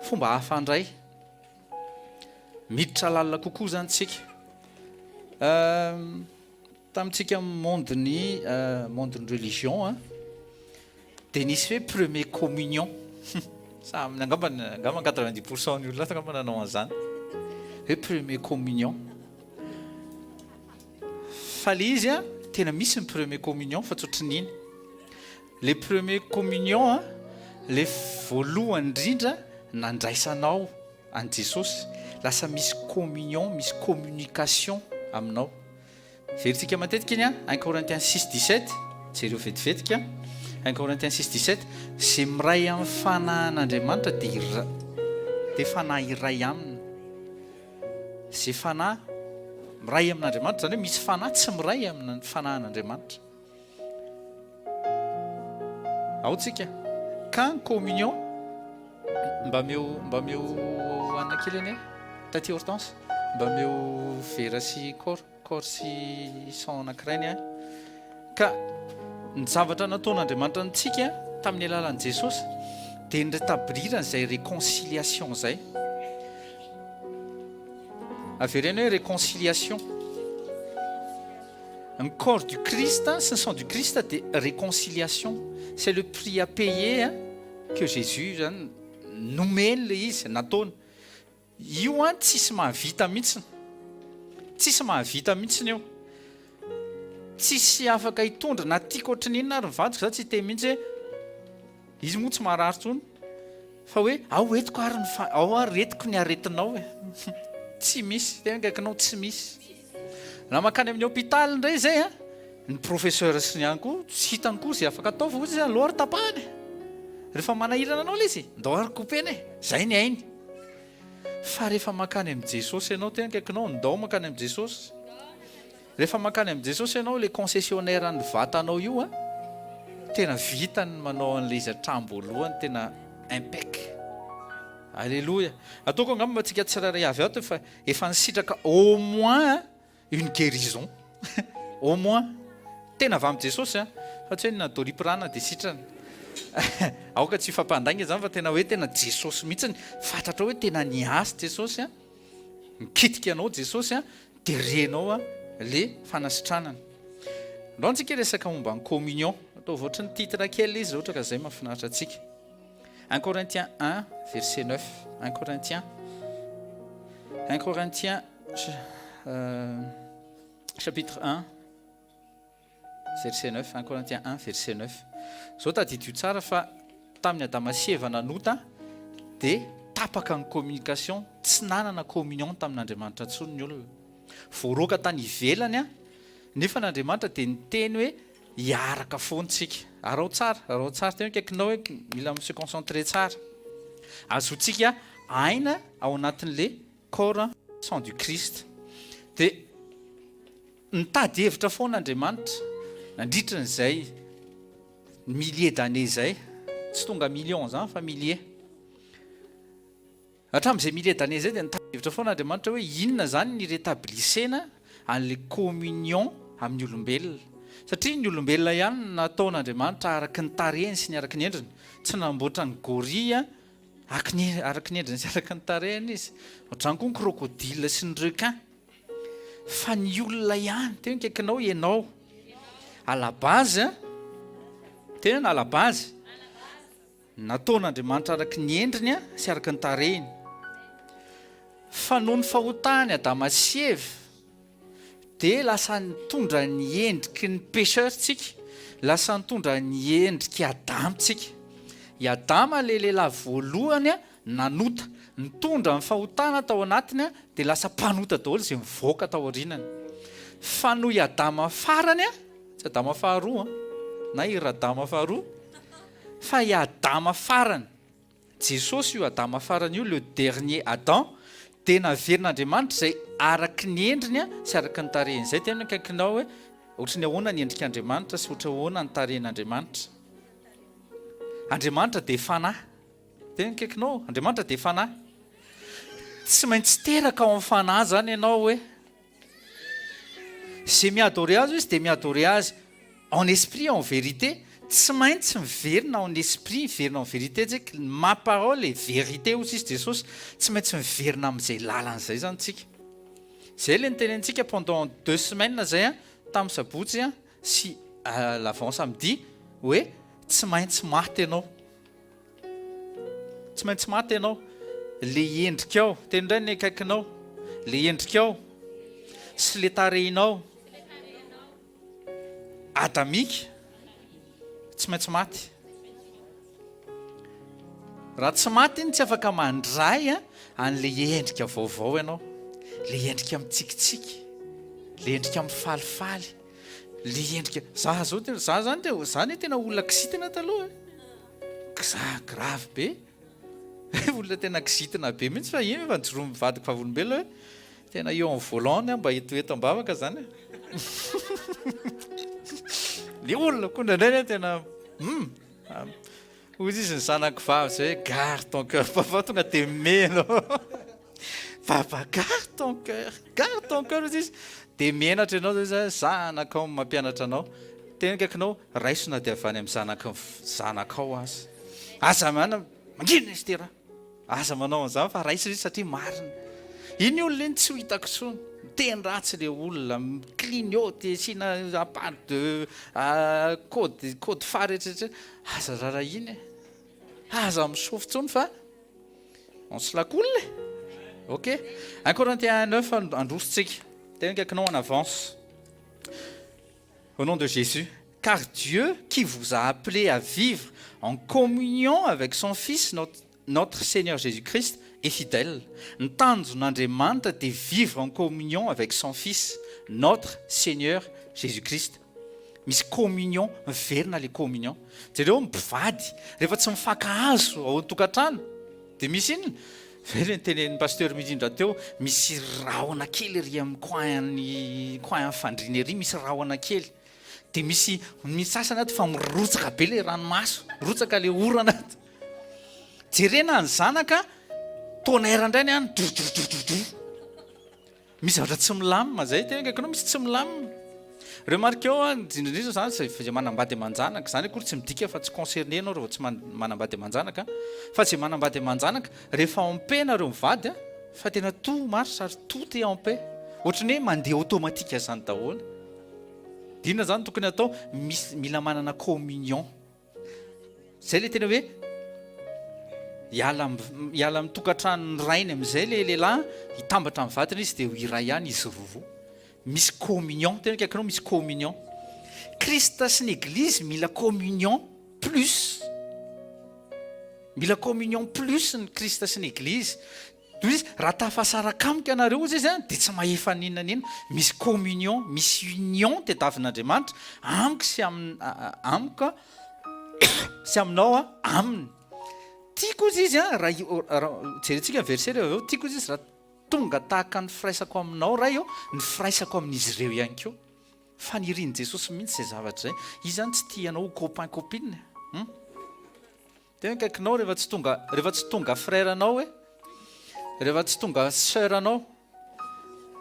fomba hafandray miditra lalina kokoa zany tsika tamintsika mondeny religion dia nisy hoe premier communion saminy angamba 90% ny olona angamba nanao an'izany hoe premier communion fa le izy tena misy ny premier communion fa tsoatrin'iny le premier communion le voalohany indrindra nandraisanao an Jesosy lasa misy communion misy communication aminao veritsika matetika iny 1 Corinthiens 6:17 jereo vetivetika 1 Corinthiens 6:17 zay miray amin'ny fanahin'Andriamanitra dia fanahy iray aminy zay fanahy miray amin'Andriamanitra zany hoe misy fanahy tsy miray amin'ny fanahin'Andriamanitra ao tsika ka ny communion mba meo anona kely anie taty Hortense mba meo vera sy corps sy sang anankiray ka ny zavatra nataon'Andriamanitra antsika tamin'ny alalan'i Jesosy dia ny rétablir izay réconciliation zay avereny hoe réconciliation un corps du Christ sy ny sang du Christ dia réconciliation c'est le prix à payer que Jésus zany nomeny le izy nataony io tsisy mahavita mihitsiny io tsisy afaka hitondra na tiako ohatran'inona ary mivadika za tsy te mihitsy hoe izy moa tsy marary tsony fa hoe ao etiko ary ao ary retiko ny aretinao tsy misy tena kaikinao tsy misy na makany amin'ny hôpitaly indray zay ny professeur sy ny any koa tsy hitany koa zay afaka atao fa ozy aloha ary tapahany rehefa manahirana anao le izy ndao ary kopeny zay ny ainy fa rehefa makany amin'ny Jesosy ianao tena kaikinao ndao makany amin'ny Jesosy rehefa makany amin'ny Jesosy ianao le concessionnaire ny vatanao io tena vitany manao an'le izy hatramboalohany tena impec alléluia ataoko angamba tsika tsiraray avy ato fa efa nisitraka au moins une guérison au moins tena avy amin'ny Jesosy fa tsy hoe nadoripirana dia sitrana aoka tsy fampandainga zany fa tena hoe tena Jesosy mihitsy fantatra hoe tena niasy Jesosy mikitika anao Jesosy dia renao le fanasitranana ndao antsika resaka momba ny communion atao voatra ny titre kely izy ohatra ka zay mahafinaritra antsika 1 Corinthiens 1 verset 9 1 Corinthiens chapitre 1 verset 9 1 Corinthiens 1 verset 9 zao tadidio tsara fa tamin'ny Adama sy Eva nanota dia tapaka ny communication tsy nanana communion tamin'Andriamanitra intsony ny olona voaroaka tany ivelany nefa n'Andriamanitra dia niteny hoe hiaraka foantsika arao tsara tena kaikinao hoe mila se concentrer tsara azotsika aina ao anatin'le corps sang du Christ dia nitady hevitra foan'Andriamanitra nandritra n'izay milliers d'années zay tsy tonga million zany fa milliers hatramin'izay milliers d'années zay dia nitady hevitra foan'Andriamanitra hoe inona zany ny rétablisena an'le communion amin'ny olombelona satria ny olombelona ihany nataon'Andriamanitra araka ny tarehiny sy ny araka ny endriny tsy namboatra ny gorille araka ny endriny sy araka ny tarehiny izy ohatrany koa ny crocodile sy ny requin fa ny olona ihany tena kaikinao ianao à la base tena à la base nataon'Andriamanitra araka ny endriny sy araka ny tarehiny fa noho ny fahotany Adama sy Eva dia lasa nitondra ny endriky ny pécheur tsika lasa nitondra ny endriky Adama tsika i Adama le lehilahy voalohany nanota nitondra ny fahotana tao anatiny dia lasa mpanota daholo izay mivoaka tao aorinany fa noho i Adama farany tsy Adama faharoa na iry Adama faharoa fa i Adama farany Jesosy io Adama farany io le dernier Adam dia naverin'Andriamanitra izay araka ny endriny sy araka ny tarehiny zay tena kaikinao hoe ohatra ny ahoana ny endrik'Andriamanitra sy ohatra ahoana ny tarehin'Andriamanitra Andriamanitra dia fanahy tena kaikinao Andriamanitra dia fanahy tsy maintsy teraka ao amin'ny fanahy zany ianao hoe zay miadorer azy izy dia miadorer azy en esprit en vérité tsy maintsy miverina ao n'esprit, miverina ao ny vérité tsika, ma parole et vérité ozy izy Jesosy, tsy maintsy miverina amin'izay lalan'izay zany tsika. Zay le nitenentsika pendant 2 semaines zay tamin'ny sabotsy sy l'avant samedi hoe tsy maintsy maty ianao. Tsy maintsy maty ianao. Le endrikao, teny indray ny akaikinao, le endrikao sy le tarehinao adamika tsy maintsy maty. Raha tsy maty iny tsy afaka mandray an'le endrika vaovao ianao, le endrika mitsikitsiky, le endrika mifalifaly, le endrika zany tena olona kisitina taloha za grave be olona tena kisitina be mihitsy fa iny efa njoroa mivadika favolombelona hoe tena eo amin'ny volant mba hetoeto ambavaka zany le olona koa ndraindray tena ozy izy ny zanako vavy zay hoe gare ton cœur papa tonga de meno papa gare ton cœur ozy izy de menatra ianao zay zanakao mampianatra anao tena kaikinao raisona de avany amin'ny zanakao aza mana mangina izy tera aza manao an'izany fa raisina izy satria marina iny olona iny tsy ho hitako tsony teny ratsy le olona clignote sina apart de code phare etc aza rara iny aza misofo tsony fa on se la coule. Ok, 1 Corinthiens 9 andrositsika tena kaikinao en avance au nom de Jésus, car Dieu qui vous a appelé à vivre en communion avec son Fils, notre Seigneur Jésus-Christ, est fidèle. Ny tanjon'Andriamanitra de vivre en communion avec son Fils, notre Seigneur Jésus-Christ. Misy communion, miverina le communion. Jereo mivady, rehefa tsy mifankahazo ao an-tokantrano, de misy inona? Vele nytenen'ny pasteur midindra teo, misy rahona kely ry amin'ny coin fandriana ery, misy rahona kely. De misy sasana aty fa mirotsaka be le ranomaso, rotsaka le orana aty. Jerena ny zanaka, tonnerre indray ny any, misy zavatra tsy milamina zay, tena kaikinao misy tsy milamina. Remarquez indrindra zany zay manambady aman-janaka zany akory tsy midika fa tsy concerné anao rehefa tsy manambady aman-janaka fa tsy manambady aman-janaka rehefa en paix nareo mivady fa tena tout marche ary tout est en paix, ohatrany hoe mandeha automatique zany daholo. Dina zany tokony atao mila manana communion. Zay le tena hoe hiala amin'ny tokantrano rainy amin'izay le lehilahy hitambatra amin'ny vatana izy dia ho iray ihany izy roa. Misy communion, tena kaikinao misy communion. Krista sy ny église mila communion plus. Mila communion plus ny Krista sy ny église. Toy izy raha tafasaraka amiko ianareo izy dia tsy mahefa ninona ninona. Misy communion, misy union tediavin'Andriamanitra amiko amiko sy aminao aminy. Tiako izy raha jerentsika verset aveo, tiako izy raha tonga tahaka ny firaisako aminao raha io, ny firaisako amin'izy ireo ihany koa. Fanirian'i Jesosy mihitsy zay zavatra zay. Izy zany tsy tianao copain copine. Tena kaikinao rehefa tsy tonga frère anao rehefa tsy tonga sœur anao,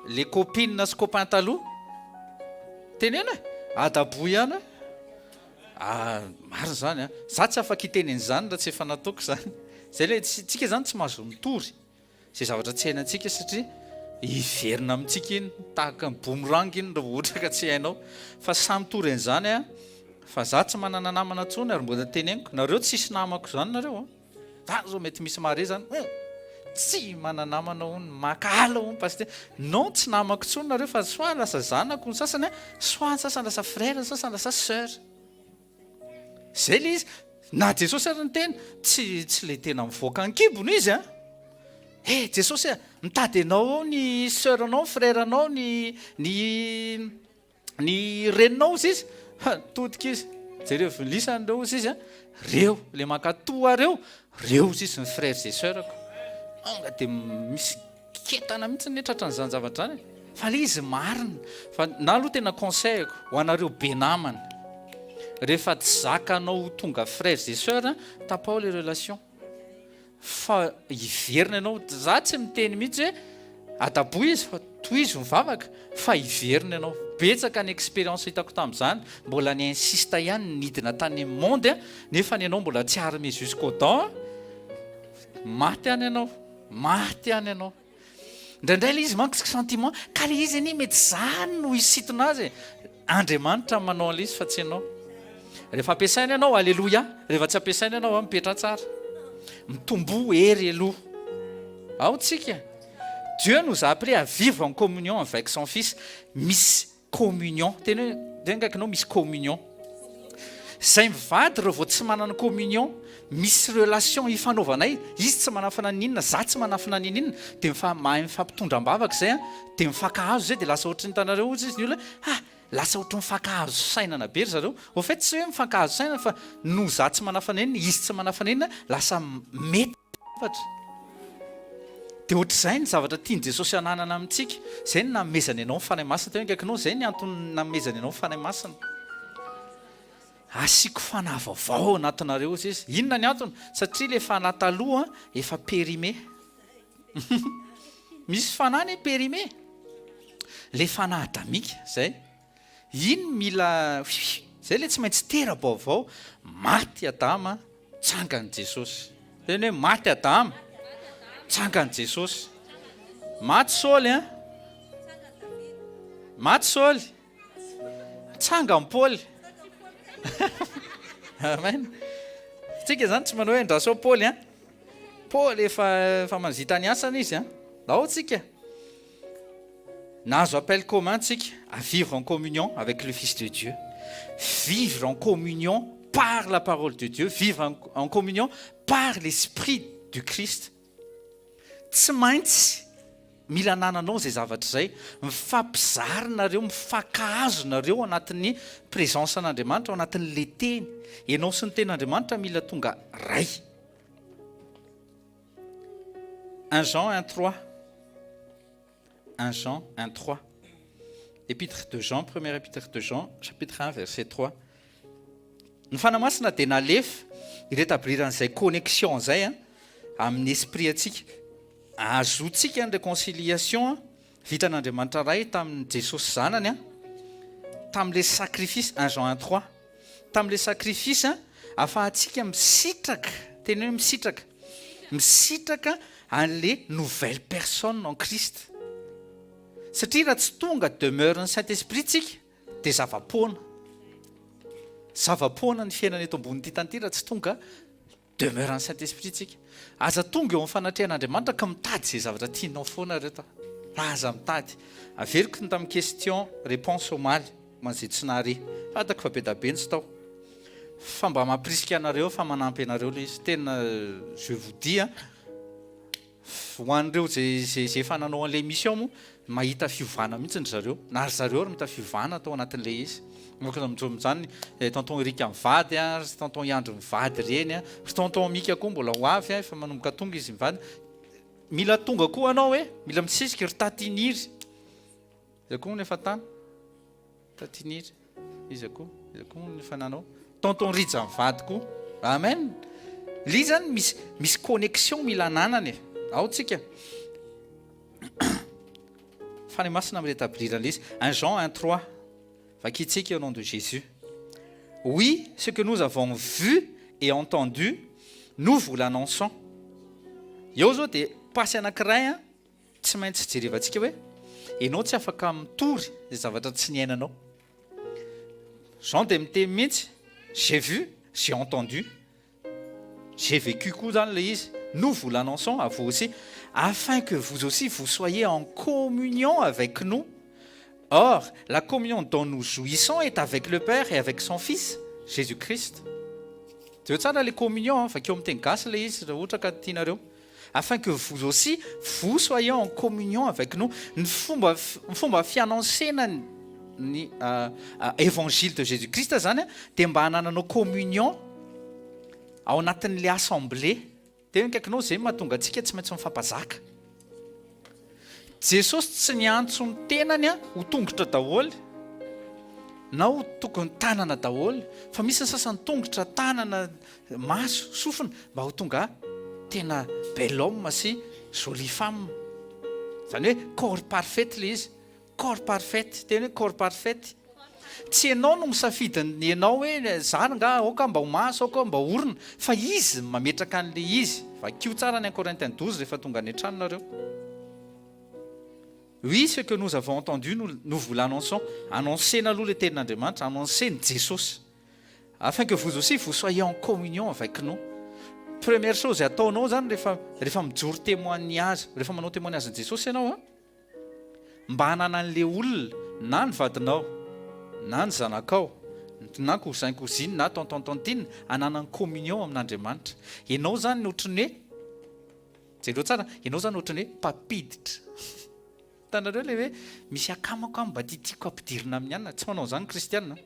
le copine sy copain taloha, tenena adabo ihany marina zany za tsy afaka hiteneny zany raha tsy efa nataoko zany. Zay le tsika zany tsy mahazo mitory zay zavatra tsy hainantsika satria hiverina amintsika iny tahaka ny boomerang iny raha ohatra ka tsy hainao. Fa samy tory an'izany fa za tsy manana namana tsony ary mbola teneniko nareo tsisy namako zany nareo zany zao mety misy mare zany tsy mananamana hony makala hony pasteur non tsy namako tsony nareo fa soit lasa zanako ny sasany soit ny sasany lasa frère, ny sasany lasa sœur. Zay le izy na Jesosy ary ny tena tsy le tena mivoaka ankibony izy Jesosy mitady anao ny sœur anao, frère anao, ny reninao izy todika izy jereo lisandreo izy reo le makatoa reo izy ny frère zay sœurako anga de misy ketana mihitsy ny tratra n'izany zavatra zany fa le izy marina. Fa na aloha tena conseillko ho anareo be namana, rehefa tsy zakanao tonga frère zay sœur tapao les relations fa hiverina ianao. Za tsy miteny mihitsy hoe adabo izy fa toy izy mivavaka fa hiverina ianao. betsaka ny expérience hitako tamin'izany mbola ny insista ihany nidina tany monde nefa ny ianao mbola tsy armé jusqu'au dent maty any ianao maty any ianao indraindray le izy manko sentiment ka le izy any mety zany no hisitona azy andriamanitra manao an'le izy fa tsy ianao rehefa ampiasaina ianao alleloia rehefa tsy ampiasaina ianao mipetra tsara mitombo hery aloha ao tsika Dieu nous a appris à vivre en communion avec son fils misy communion tena hoe misy communion zay mivady rehefa tsy manana communion misy relation ifanaovanay izy tsy manafana ninona za tsy manafana ninina dia mahay mifampitondram-bavaka zay dia mifankahazo zay dia lasa ohatry ny tanareo ozy izy ny olona lasa ohatry mifankahazo sainana be ry zareo au fait tsy hoe mifankahazo sainana fa no za tsy manafana inona izy tsy manafana inona lasa mety zavatra dia ohatr'izay ny zavatra tiany Jesosy hananana amintsika zay ny namezany ianao mifanahy masina teo ndraikinao zay ny antony namezany ianao mifanahy masina asiako fanahy vaovao anatinareo izy izy inona ny antony satria le fanahy taloha efa périmé misy fanahy ny périmé le fanahy adamika zay iny mila zay le tsy maintsy tera-baovao maty Adama tsangany Jesosy tena hoe maty Adama tsangany Jesosy maty Saoly maty Saoly tsangany Paoly amen tsika zany tsy manao hoe ndraso Paoly Paoly efa manzita ny asany izy ao tsika nahazo appel commun tsika à vivre en communion avec le Fils de Dieu vivre en communion par la parole de Dieu vivre en communion par l'esprit du Christ tsy maintsy mila nananao zay zavatra zay mifampizarinareo mifankahazo nareo anatin'ny présence an'Andriamanitra ao anatin'le teny ianao sy ny ten'Andriamanitra mila tonga ray 1 Jean 1:3 1 Jean 1:3 épître de Jean première épître de Jean chapitre 1 verset 3 ny fanamasina dia nalefa iretabriran'izay connexion zay amin'ny esprit atsika azotsika ny réconciliation vitan'Andriamanitra ray tamin'ny Jesosy zanany tamin'le sacrifice 1 Jean 1:3 tamin'le sacrifice afahantsika misitraka tena hoe misitraka an'le nouvelle personne en Christ satria raha tsy tonga demeure ny Saint-Esprit tsika dia zavapoana ny fiainana eto ambonity tanty raha tsy tonga demeure ny Saint-Esprit tsika aza tonga eo amin'ny fanatrehan'Andriamanitra ka mitady zay zavatra tianao foana reto aza mitady averiko ny tamin'ny question réponse omaly manzay tsy nahare fatako fa be da be ny tsy tao fa mba mampirisika anareo fa manampy anareo le izy tena je vous dis ho an'ireo zay fananao an'le émission moa mahita fiovana mihitsy ny zareo na ry zareo ary mita fiovana atao anatin'le izy zany tonton Eric mivady tonton Iandro mivady reny ry tonton Mika koa mbola ho avy efa manomboka tonga izy mivady mila tonga koa anao hoe mila misisika ry tatiniry izy koa nefa tany tatiniry izy koa nefa nanao tonton Rija mivady koa amen li zany misy connexion mila nanany ao tsika fanahy masina amin'ny rétablir izy 1 Jean 1:3 vakitsika au nom de Jésus oui ce que nous avons vu et entendu nous vous l'annonçons eo zao dia pasy anankiray tsy maintsy jerevantsika hoe ianao tsy afaka mitory zay zavatra tsy niainanao Jean dia miteny mihitsy j'ai vu j'ai entendu j'ai vécu koa zany le izy nous vous l'annonçons à vous aussi afin que vous aussi vous soyez en communion avec nous. Or, la communion dont nous jouissons est avec le Père et avec son Fils, Jésus-Christ. Tu veux les communions, afin que vous aussi, vous soyez en communion avec nous. Nous fomba fianonsena ny évangile de Jésus-Christ zany dia mba hanananao communion ao anatin'le assemblée. Tena kaikinao zay mahatonga antsika tsy maintsy mifampazaka. Jesosy tsy niantso ny tenany ho tongotra daholo na ho tokony tanana daholo fa misy ny sasany tongotra tanana maso sofina mba ho tonga tena bel homme sy jolie femme. Zany hoe corps parfait le izy corps parfaite tena hoe corps parfaite tsy ianao no misafidiny ianao hoe zany nga oka mba ho maso aoka mba orona fa izy mametraka an'le izy vakio tsara ny Corinthiens 12 rehefa tonga any an-tranonareo. Oui, ce que nous avons entendu, nous vous l'annonçons. Annoncez aloha le tenin'Andriamanitra, annoncez Jesosy, afin que vous aussi vous soyez en communion avec nous. Première chose ataonao zany rehefa mijoro témoignage, rehefa manao témoignage ny Jesosy ianao a, mba hanana an'le olona na ny vadinao na ny zanakao na cousin cousine na tonton tantine hanana ny communion amin'Andriamanitra. Ianao zany ny otrany hoe jereo tsara, ianao zany otrany hoe mpapiditra. Tanareo le hoe misy akamako mba tiatiako ampidirina amin'ny anina, tsy manao zany kristianina.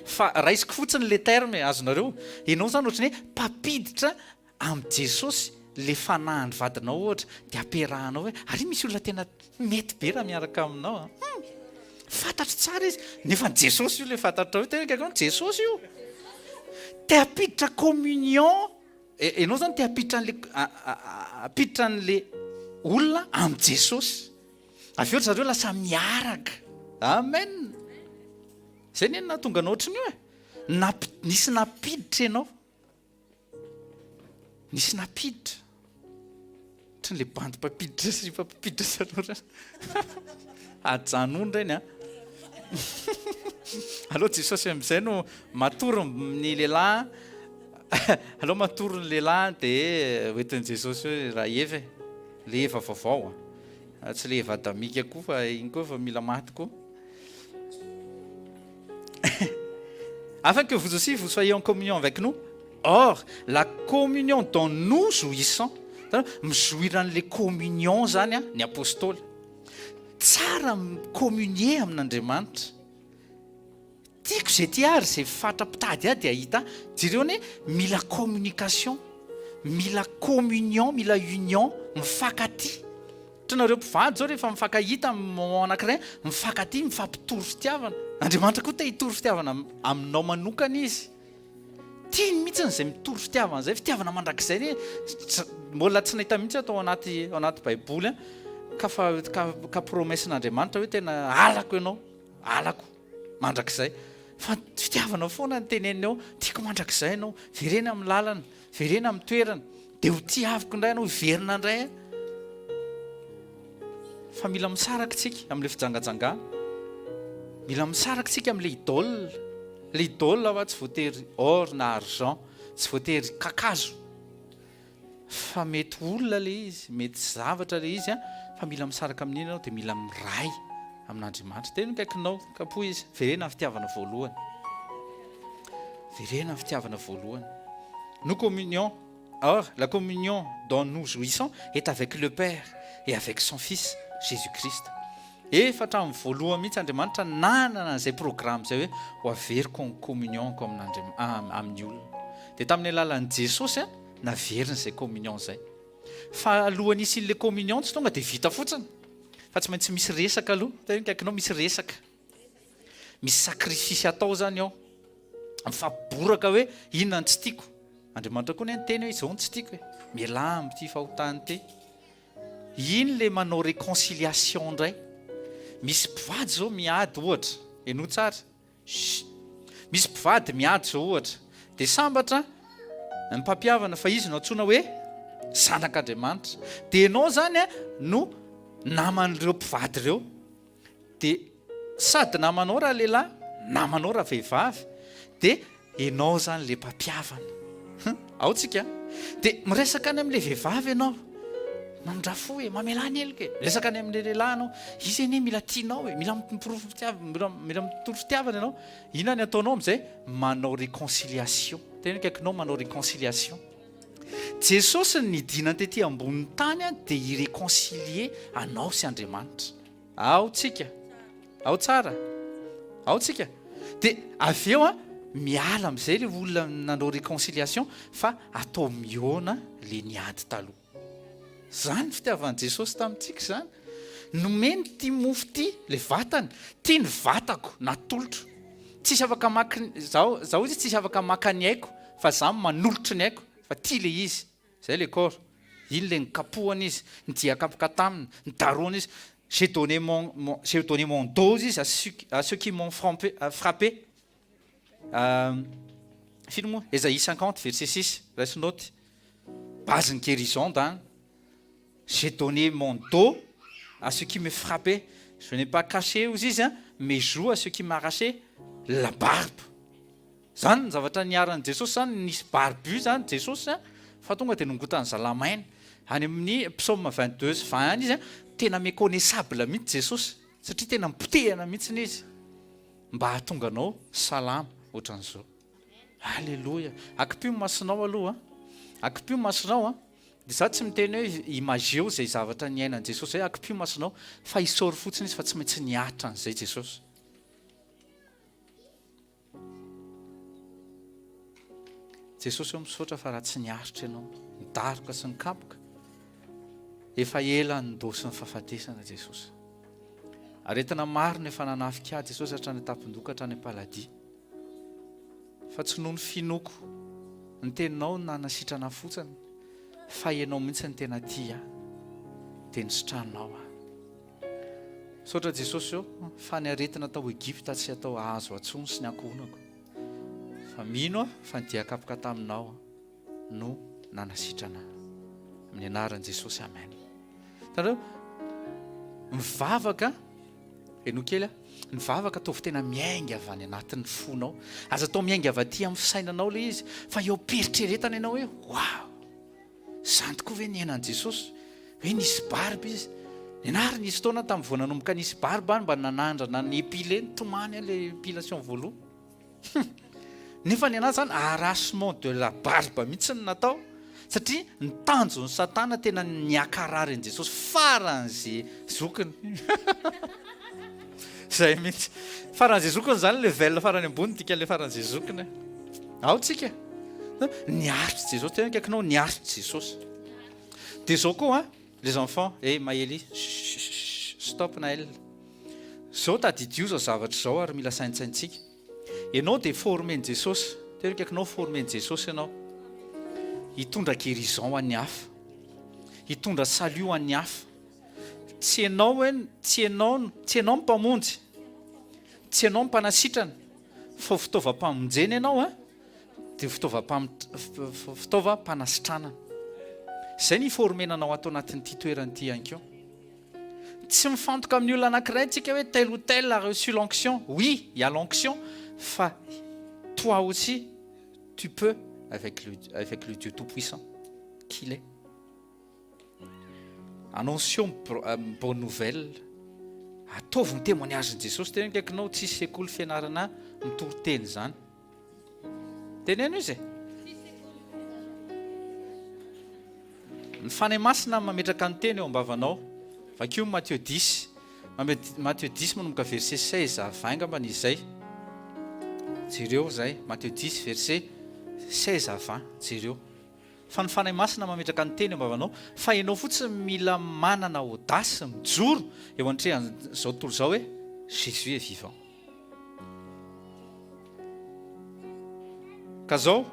Fa raisiko fotsiny le terme azonareo, ianao zany otrany hoe mpapiditra amin'ny Jesosy. Le fanahin'ny vadinao ohatra dia ampiarahanao hoe ary misy olona tena mety be raha miaraka aminao. Fantatro tsara izy, nefa ny Jesosy io le fantatrao io, tena kaikao Jesosy io. Te apiditra communion, ianao zany te apiditra an'le olona amin'ny Jesosy. Avy eo zareo lasa miaraka. Amen. Zay ny na tonga naotrany io e. Nisy napiditra ianao. Nisy napiditra. Otrany le bandy mpapiditra sy mpapiditra sanora. Ajanony reny a. Allo Jesosy amin'izay no matory ny lehilahy. Allo matory ny lehilahy dia hoentin'i Jesosy hoe raha eva le eva vaovao tsy le eva adamika koa fa iny koa fa mila maty koa. Afin que vous aussi vous soyez en communion avec nous. Or la communion dont nous jouissons, mijoira an'le communion zany a ny apôstôly. Tsara communier amin'Andriamanitra. Tiako zay ty ary zay fatra-pitady dia hita jereo hoe mila communication, mila communion, mila union, mifankaty. Hitanareo mpivady zao rehefa mifankahita moment anankiray mifankaty, mifampitory fitiavana. Andriamanitra koa te hitory fitiavana aminao manokana izy. Tiany mihitsy n'izay mitory fitiavana zay, fitiavana mandrakizay mbola tsy nahita mihitsy atao anaty baiboly ka promessin'Andriamanitra hoe tena alako ianao, alako mandrakizay. Fa fitiavana foana ny tenenao, tiako mandrakizay ianao, verena amin'ny lalana, verena amin'ny toerana, dia ho tiaviko indray ianao, verina indray. Fa mila misaraka tsika amin'ilay fijangajangana, mila misaraka tsika amin'ilay idôle. Le idôle fa tsy voatery or na argent, tsy voatery kakazo, fa mety olona le izy, mety zavatra le izy fa mila misaraka amin'iny ianao dia mila miray amin'Andriamanitra. Tena kaikinao kapo izy, verena fitiavana voalohany, verena fitiavana voalohany. Nous communions. Or la communion dont nous jouissons est avec le Père et avec son Fils Jésus-Christ. Efa hatramin'ny voalohany mihitsy Andriamanitra nanana an'izay programme zay hoe ho averiko ny communionko amin'ny olona. Dia tamin'ny alalan'i Jesosy naverina izay communion zay. Fa alohan'ny isin'le communion tsy tonga dia vita fotsiny. Fa tsy maintsy misy resaka aloha. Tena kaikinao misy resaka. Misy sakrifisy atao zany ao. Mifampiboraka hoe inona ny tsy tiako. Andriamanitra koa ny teny hoe izao ny tsy tiako hoe mialamy ty fahotany ty. Iny le manao réconciliation indray. Misy mpivady zao miady ohatra, eno tsara. Misy mpivady miady zao ohatra, dia sambatra ny mpampiavana fa izy no antsoina hoe zanak'Andriamanitra. Dia ianao zany no naman'ireo mpivady ireo. Dia sady namanao raha lehilahy, namanao raha vehivavy, dia ianao zany le mpampiavana. Ao tsika. Dia miresaka any amin'ilay vehivavy ianao, mandrafo hoe mamelany elika, resaka any amin'ny lehilahy anao, izy anie mila tianao hoe mila mitoro fitiavana ianao. Inona ny ataonao amin'izay? Manao réconciliation. Tena kaikinao manao réconciliation. Jesosy ny nidina tetỳ ambony tany dia hiréconcilier anao sy Andriamanitra. Ao tsika, ao tsara, ao tsika. Dia avy eo miala amin'izay le olona nanao réconciliation fa atao mihaona le niady taloha. Zany fitiavan'i Jesosy tamintsika zany. Nomeny ty mofo ty, le vatany, ty ny vatako natolotro. Tsisy afaka maka zaho izy tsisy afaka maka ny haiko, fa zaho manolotra ny haiko, fa ty le izy. Zay le corps. Iny le nikapohana izy, ny diakapoka taminy, ny daroana izy. J'ai donné mon dos izy à ceux qui m'ont frappé. Firy moa Ésaïe 50 verset 6 raisin note base ny guérison dan j'ai donné mon dos à ceux qui me frappaient. Je n'ai pas caché aux izy mes joues à ceux qui m'arrachaient la barbe. Zany ny zavatra niaran'i Jesosy zany nisy barbu zany Jesosy fa tonga dia nongotany zalamaina. Any amin'ny psaume 22:20 any izy tena méconnaissable mihitsy Jesosy satria tena mipotehana mihitsy izy mba hahatonga anao salama ohatran'izao. Alléluia. Akipio masinao aloha akipio masinao dia za tsy miteny hoe imageo zay zavatra niainan'i Jesosy zay akipio masinao fa hisaory fotsiny izy fa tsy maintsy niatra an'izay Jesosy. Jesosy eo misaotra fa raha tsy niaritra ianao nidaroka sy nikapoka efa ela nydo sy ny fahafatesana Jesosy. Aretina maro ny efa nanafika Jesosy hatrany tapindoka hatrany am-paladia fa tsy noho ny finoko ny teninao nanasitrana fotsiny fa ianao mihitsy ny tena tia dia nisitranao. Misaotra Jesosy eo fa ny aretina tao Egypta tsy atao azo atsony sy ny ankohonako fa mino fa nidiakapoka taminao no nanasitrana amin'ny anaran'i Jesosy. Amen. Tanao mivavaka eno kely mivavaka ataovy tena miainga avy any anatin'ny fonao. Aza atao miainga avy aty amin'ny fisainanao le izy fa eo peritreretana ianao hoe wow zany tokoa ve niainan'i Jesosy hoe nisy barbe izy nianary nisy fotoana tamin'ny vao nanomboka nisy barbe any mba nanandrana ny epile tomany le épilation voaloha nefa ny anazy zany arrachement de la barbe mihitsy ny natao satria ny tanjon'ny satana tena niakarary an'i Jesosy faran'izay zokiny zay mihitsy faran'izay zokiny zany le velona farany ambony tika le faran'izay zokiny ao tsika niaritry Jesosy tena kaikinao niaritry Jesosy. Dia zao koa les enfants Maëlie stop Naël zao tadidio zao zavatra zao ary mila saintsaintsika. Ianao dia formen Jesosy tena kaikinao formen Jesosy ianao hitondra guérison ho an'ny hafa hitondra salut ho an'ny hafa. Tsy ianao hoe tsy ianao mpamonjy tsy ianao mpanasitrana fa fitaovam-pamonjena ianao dia fitaovam-panasitranana. Izay ny formenanao ato anatin'ity toerana ity ihany koa. Tsy mifantoka amin'ny olona anankiray tsika hoe tel ou tel a reçu l'onction. Oui, il y a l'onction fa toi aussi tu peux avec le Dieu tout-puissant qu'il est. Annoncions bonne nouvelle. Ataovy ny témoignage-n'i Jesosy tena kaikinao tsisy sekoly fianarana mitory-teny zany. Teneno izy ny fanahy masina mametraka ny teny eo am-bavanao. Vakeo Matthieu 10 Matthieu 10 manomboka verset 16 à 20 ngambany izay jereo zay Matthieu 10 verset 16 à 20 jereo. Fa ny fanahy masina mametraka ny teny eo am-bavanao fa ianao fotsiny mila manana audasy mijoro eo an-trehan'izao tontolo izao hoe Jésus est vivant. Ka zao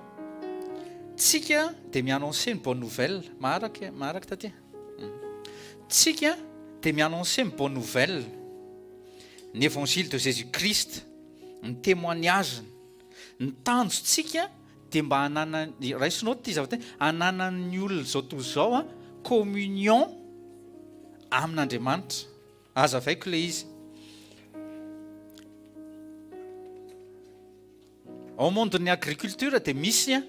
tsika dia miannoncer ny bonne nouvelle maharaka taty. Tsika dia miannoncer ny bonne nouvelle ny évangile de Jésus-Christ ny témoignage ny tanjontsika dia mba hanana raisinao ty zavatra hananan'ny olona zao tontolo izao communion amin'Andriamanitra. Azavaiko le izy ao monde ny agriculture dia misy ny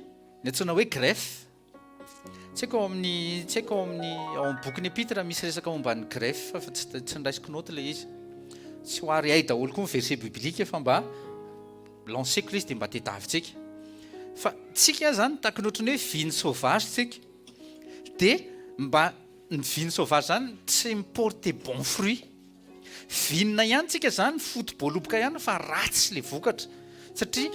antsoina hoe greffe. Tsy haiko ao amin'ny ao amin'ny boky ny epitra misy resaka momba ny greffe fa tsy niraisiko noty le izy. Tsy ho ary ay daholo koa ny verset biblika fa mba lanceko le izy dia mba tedavitsika. Fa tsika zany tahaka ny ohatran'ny hoe vigne sauvage tsika dia mba ny vigne sauvage zany tsy miporte bon fruit. Vigne ihany tsika zany foto-boaloboka ihany fa ratsy le vokatra satria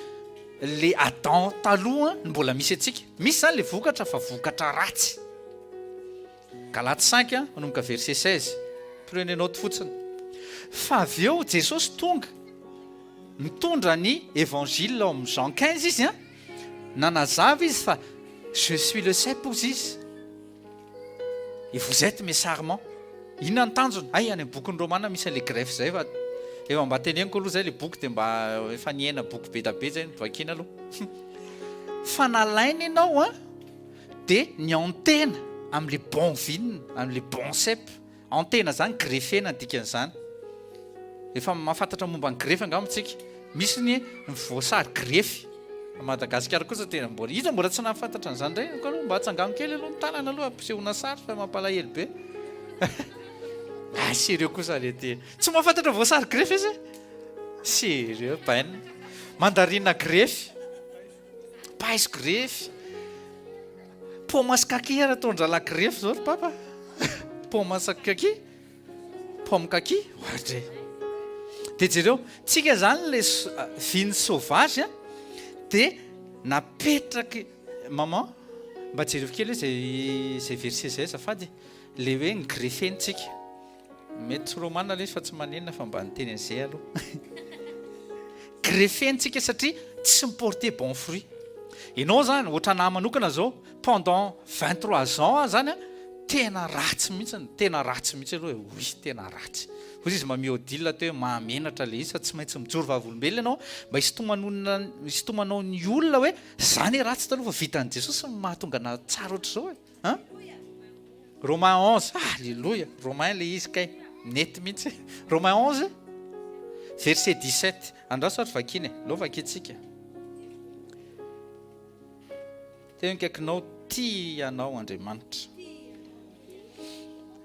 le Adam taloha mbola misy atsika. Misy zany le vokatra fa vokatra ratsy. Galates 5 manomboka verset 16 prenez note fotsiny. Fa avy eo Jesosy tonga mitondra ny évangile ao amin'ny Jean 15 izy nanazava izy fa je suis le saint époux izy et vous êtes mes sarments. inona ny tanjony ay any bokyny romana misy an'le greffe zay efa mba teneniko aloha zay le boky dia mba efa niaina boky be da be zay vakina aloha fa nalaina ianao a dia ny antena amin'le bon vine amin'le bon cep antena zany greffena dikan'izany efa mahafantatra momba ny greffe angamitsika misy ny voasary greffy Madagasikara kosa tena mbola izy mbola tsy nahafantatra an'izany ndray aloha mba atsangano kely aloha ny tanana aloha ampisehoana sary fa mampalahelo be sérieux kosa le tena tsy mahafantatra voasary greffy izy sérieux baina mandarina greffy paiso greffy pomas kaki ara tondrala greffy zao ry papa pomas kaki pomme kaki ohatra dia jereo tsika zany le viny sauvage dia napetraka maman mba jereo kely zay verset zay azafady le hoe ny greffentsika mety tsy romana le izy fa tsy manenina fa mba niteny an'izay aloha greffentsika satria tsy miporter bon fruit ianao zany ohatra nahy manokana zao pendant 23 ans zany a tena ratsy mihitsy aloha oy tena ratsy hozy izy mamiodila teo hoe mahamenatra le izy fa tsy maintsy mijoro vavolombelona ianao mba hisotomanao ny olona hoe zany ratsy taloha fa vitan'i Jesosy mahatonga na tsara ohatr' zao Romain 11 alléluia Romain le izy kay nety mihitsy Romain 11 verset 17 andraso ary vakiny lo vakitsika tena kaikinao tia ianao Andriamanitra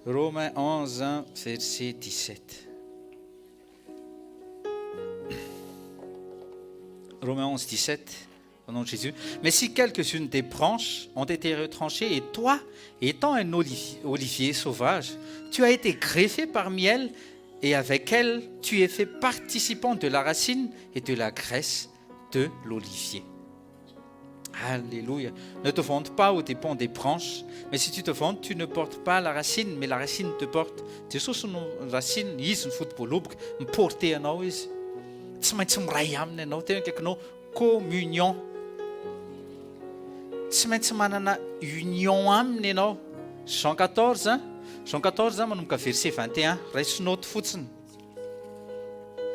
Romains 11, verset 17. Romains 11, 17, au nom de Jésus. Mais si quelques-unes des branches ont été retranchées, et toi, étant un olivier sauvage, tu as été greffé parmi elles, et avec elles, tu es fait participant de la racine et de la graisse de l'olivier. Alléluia. Ne te fonde pas aux dépens des branches, mais si tu te fondes, tu ne portes pas la racine, mais la racine te porte. Jesosy no racine, izy ny fotomboloboka, miporte anao izy. Tsy maintsy miray aminy ianao, tena kaikinao communion. Tsy maintsy manana union aminy ianao. Jean 14, Jean 14 manomboka verset 21, raisinao to fotsiny.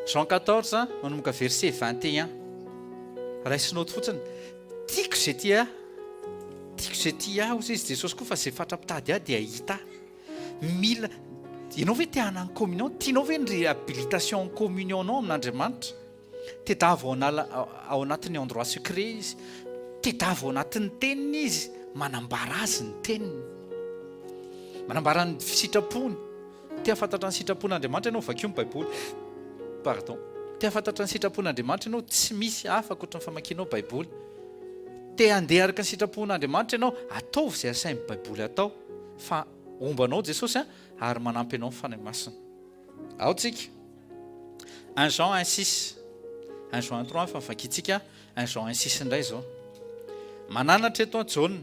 Jean 14 manomboka verset 21, raisinao to fotsiny. Tiako zay tia ozy izy Jesosy koa fa zay fatrapitady dia hita mila ianao hoe te hanana communion tianao hoe ny réhabilitation en communion anao amin'Andriamanitra tedavy ao anatin'ny endroit secret izy tedavy ao anatin'ny teniny izy manambara azy ny teniny manambara ny sitrapony te hafantatra ny sitrapon'Andriamanitra ianao vakio ny baiboly pardon te hafantatra ny sitrapon'Andriamanitra ianao tsy misy hafa ankoatra ny famakianao baiboly te handeha araka ny sitrapon'Andriamanitra ianao ataovy izay asain'ny baiboly atao fa ombanao Jesosy ary manampy anao ny fanahy masina ao tsika 1 Jean 1:6 1 Jean 3 fa vakitsika 1 Jean 1:6 indray zao mananatra eto John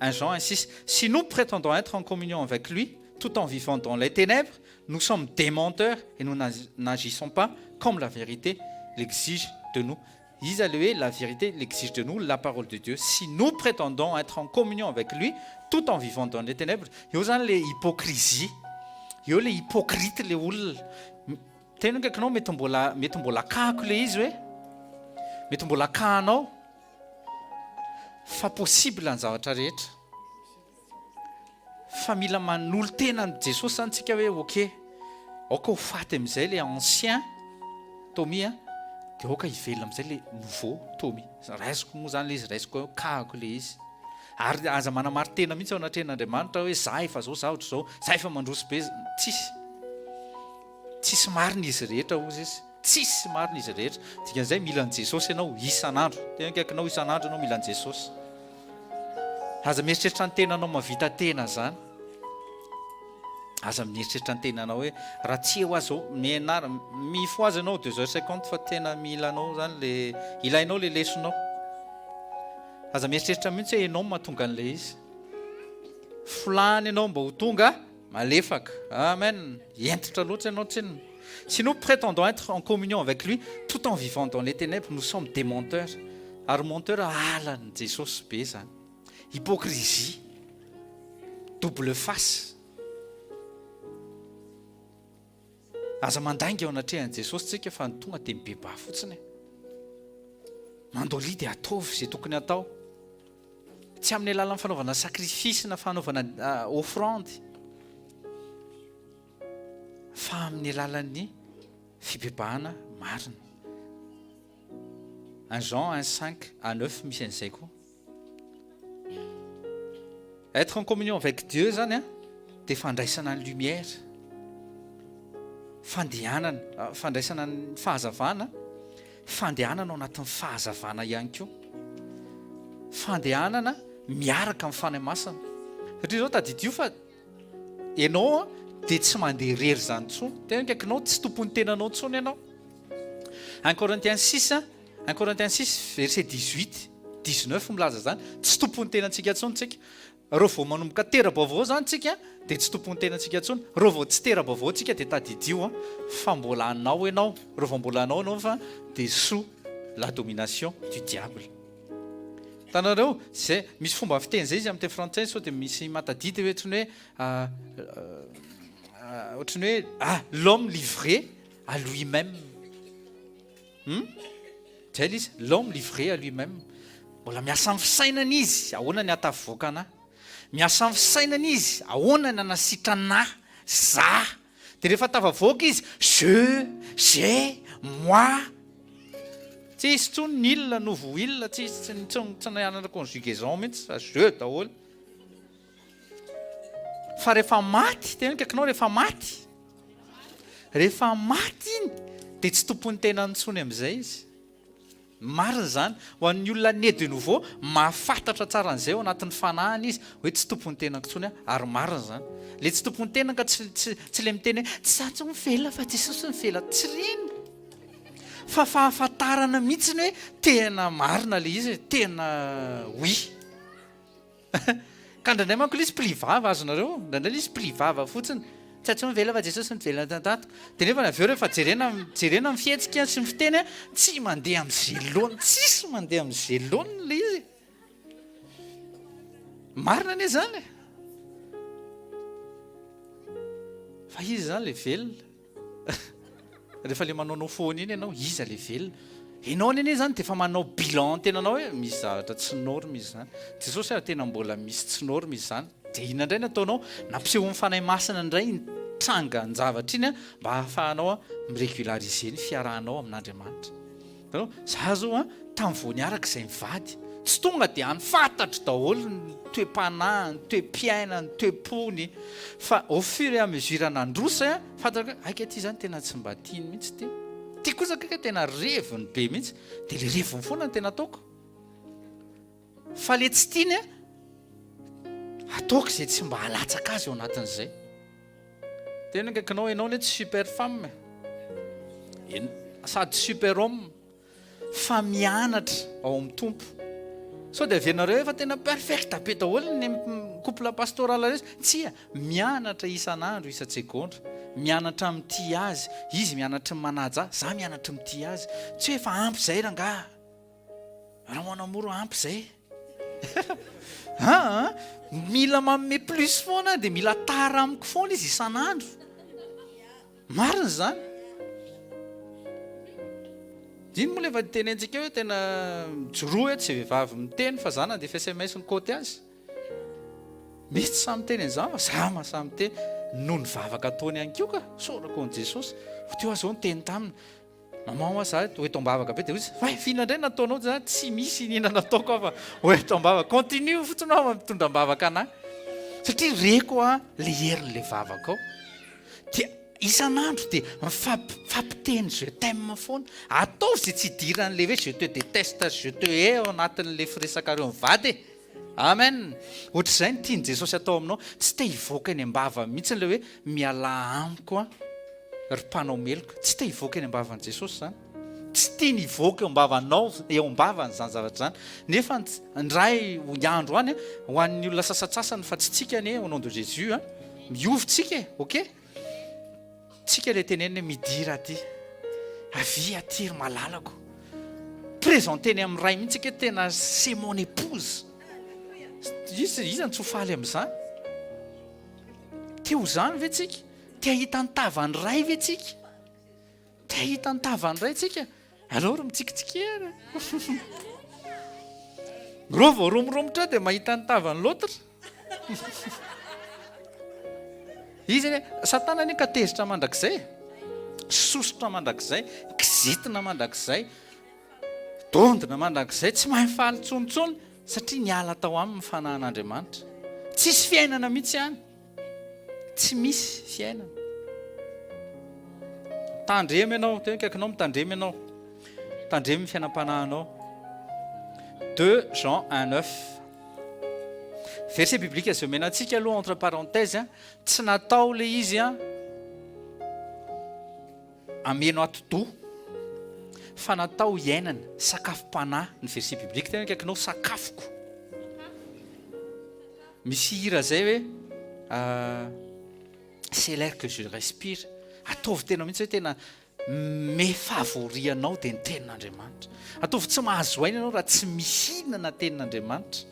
1 Jean 1:6 si nous prétendons être en communion avec lui tout en vivant dans les ténèbres nous sommes des menteurs et nous n'agissons pas comme la vérité l'exige de nous. La vérité l'exige de nous, la parole de Dieu. Si nous prétendons être en communion avec lui, tout en vivant dans les ténèbres, il y a les hypocrisies, il y a les hypocrites, les ouls. Tena kaikinao mety mbola kahako le izy hoe mety mbola kahanao fa possible ny zavatra rehetra fa mila manolo tena ny Jesosy zany tsika hoe ok aoka ho faty amin'izay le ancien Tomi dia aoka hivelona amin'izay le nouveau Tomi raisiko moa zany le izy raisiko kahako le izy ary aza manamary tena mihitsy ao anatren'Andriamanitra hoe za efa zao za ohatr' zao za efa mandroso be tsisy marina izy rehetra ozy izy tsisy marina izy rehetra dikan'izay mila ny Jesosy ianao isan'andro tena kaikinao isan'andro ianao mila ny Jesosy aza mieritreritra ny tenanao mavita tena zany aza mieritreritra ny tenanao hoe raha tsy eo azy mifo azy ianao 2h50 fa tena milanao zany le ilainao le lesonao aza mieritreritra mihitsy hoe ianao mahatonga an'le izy folany ianao mba ho tonga malefaka amen entitra loatra ianao tsinona si nous prétendons être en communion avec lui tout en vivant dans les ténèbres nous sommes des menteurs ary menteur alan'ny Jesosy be zany hypocrisie double face aza mandainga ao anatrehan'i Jesosy tsika fa ny tonga dia mibeba fotsiny mandolia dia ataovy izay tokony atao tsy amin'ny alalan'ny fanaovana sakrifisy na fanaovana offrande fa amin'ny alalan'ny fibebahana marina. En Jean 1:5-9 misy an'izay koa. Être en communion avec Dieu zany dia fandraisana ny lumière, fandraisana ny fahazavana, fandehanana ao anatin'ny fahazavana ihany koa, fandehanana miaraka amin'ny fanahy masina. Satria zao tadidio fa ianao dia tsy mandeha rery zany intsony, tena kaikinao tsy tompon'ny tenanao intsony ianao. 1 Corinthiens 6 verset 18-19 milaza zany, tsy tompon'ny tenantsika intsony tsika. Reo vao manomboka tera-baovao zany tsika dia tsy tompon'ny tenantsika intsony. Reo vao tsy tera-baovao tsika dia tadidio fa mbola anao ianao. Reo vao mbola anao fa dia sous la domination du diable. Tanareo zay misy fomba fiteny zay izy amin'ny teny frantsay sao dia misy matadity hoe ohatrany hoe l'homme livré à lui-même. Zay izy l'homme livré à lui-même. Mbola miasa amin'ny fisainana izy ahoana ny atavoaka anahy, miasa amin'ny fisainana izy ahoana ny anasitra anahy za. Dia rehefa tafavoaka izy j'ai moi, tsy isy tsony ny il nouveau il, tsy isy tsy nahanana conjugaison mihitsy fa je daholo. Fa rehefa maty, tena kaikinao rehefa maty iny dia tsy tompon'ny tenany intsony amin'izay izy. Marina zany ho an'ny olona né de nouveau mahafantatra tsara an'izay ao anatin'ny fanahiny izy hoe tsy tompon'ny tenako intsony ary marina zany. Le tsy tompon'ny tena ka tsy le miteny hoe tsy za intsony mivelona fa Jesosy mivelona, tsy reny. Fa fahafantarana mihitsy ny hoe tena marina le izy, tena oui. Ka ndraindray manko ilay izy mpilivava azonareo, ndraindray ilay izy mpilivava fotsiny, tsy atsy mivelona fa Jesosy mivelona tantato. Dia nefa avy eo rehefa jerena ny fihetsika sy ny fiteny tsy mandeha amin'ny zelony, tsisy mandeha amin'ny zelony le izy. Marina anie zany. Fa izy zany le velona. Rehefa le manaonao foana iny ianao, iza le velona. Ianao anie zany dia efa manao bilan tenanao hoe misy zavatra tsy norme izy zany. Jesosy tena mbola misy tsy norme izy zany. Dia ina indray nataonao nampiseho amin'ny fanahy masina indray tranga ny zavatra iny mba hahafahanao miregulariser ny fiarahanao amin'Andriamanitra. Za zao tamin'ny vao niaraka izay mivady, tsy tonga dia anfantatro daholo ny toe-panahy, ny toe-piaina, ny toe-pony, fa au fur et à mesure nandrosa fantatra hoe aika ty zany tena tsy mba tiany mihitsy ty. Ty kosa kaka tena reviny be mihitsy, dia le reviny foana no tena ataoko. Fa le tsy tiany ataoko izay tsy mba halatsaka azy ao anatin'izay. Tena kaikinao ianao tsy super femme, sady super homme, fa mianatra ao amin'ny tompo. Sao dia avenareo efa tena perfecta be daholo ny couple pastoral rezy. Tsia, mianatra isan'andro isan-tsegaondra, mianatra mity azy, izy mianatra manaja, za mianatra mity azy. Tsy hoe efa ampy izay rangaha, raha manamoro ampy izay. Mila manome plus foana dia mila tara amiko foana izy isan'andro. Marina zany. Dino moa lefa teny antsika hoe tena mijoroa tsy vehivavy miteny fa zana dia efa SMS ny côté azy. Misy tsy samy teny an'izany fa za mahasamy teny noho ny vavaka ataony ihany koa ka sorako an'i Jesosy. Teo aho zao niteny taminy maman za hoe tombavaka be dia izy fa fina indray nataonao za tsy misy inona nataoko aho fa hoe tombavaka continue fotsiny aho mitondra mbavaka anahy satria reko le herin'le vavaka ao. Dia isan'andro dia mifampiteny je t'aime foana, atao izay tsy idiran'le hoe je te déteste, je te hais ao anatin'le firesakareo mivady. Amen. Ohatr'izay ny tiany Jesosy atao aminao, tsy te hivoaka eny am-bava mihitsy le hoe miala amiko ry mpanao meloko, tsy te hivoaka eny am-bavan'i Jesosy zany. Tsy tiany hivoaka eo am-bavanao, eo am-bavany zany zavatra zany. Nefa ndray andro any ho an'ny olona sasatsasany fa tsy tsika anie au nom de Jésus miovitsika ok. Tsika le teneny midira aty, avy aty ry malalako, présenteny amin'ny ray mihitsy ke tena c'est mon épouse. Iza ny tsofaly amin'izany? Te ho zany ve tsika? Te hahita ny tavan'ny ray ve tsika? te hita ny tavany ray tsika aloro mitsikitsikera ro vao romoromotra dia mahita ny tavany loatra izy eny satana anie ka tezitra mandrakizay sosotra mandrakizay kizitina mandrakizay dondina mandrakizay tsy mahay faly tsonitsony satria niala tao amin'ny fanahin'Andriamanitra tsisy fiainana mihitsy ihany tsy misy fiainana tandremy ianao tena kaikinao mitandremy ianao tandremy ny fiainam-panahinao 2 Jean 1:9 verset biblique zay omenantsika aloha entre parenthèse tsy natao le izy ameno atodo fa natao iainana sakafom-panahy ny verset biblique tena kaikinao sakafoko misy hira zay hoe c'est l'air que je respire ataovy tena mihitsy hoe tena mefavorianao dia ny tenin'Andriamanitra ataovy tsy mahazo aina ianao raha tsy mihinana tenin'Andriamanitra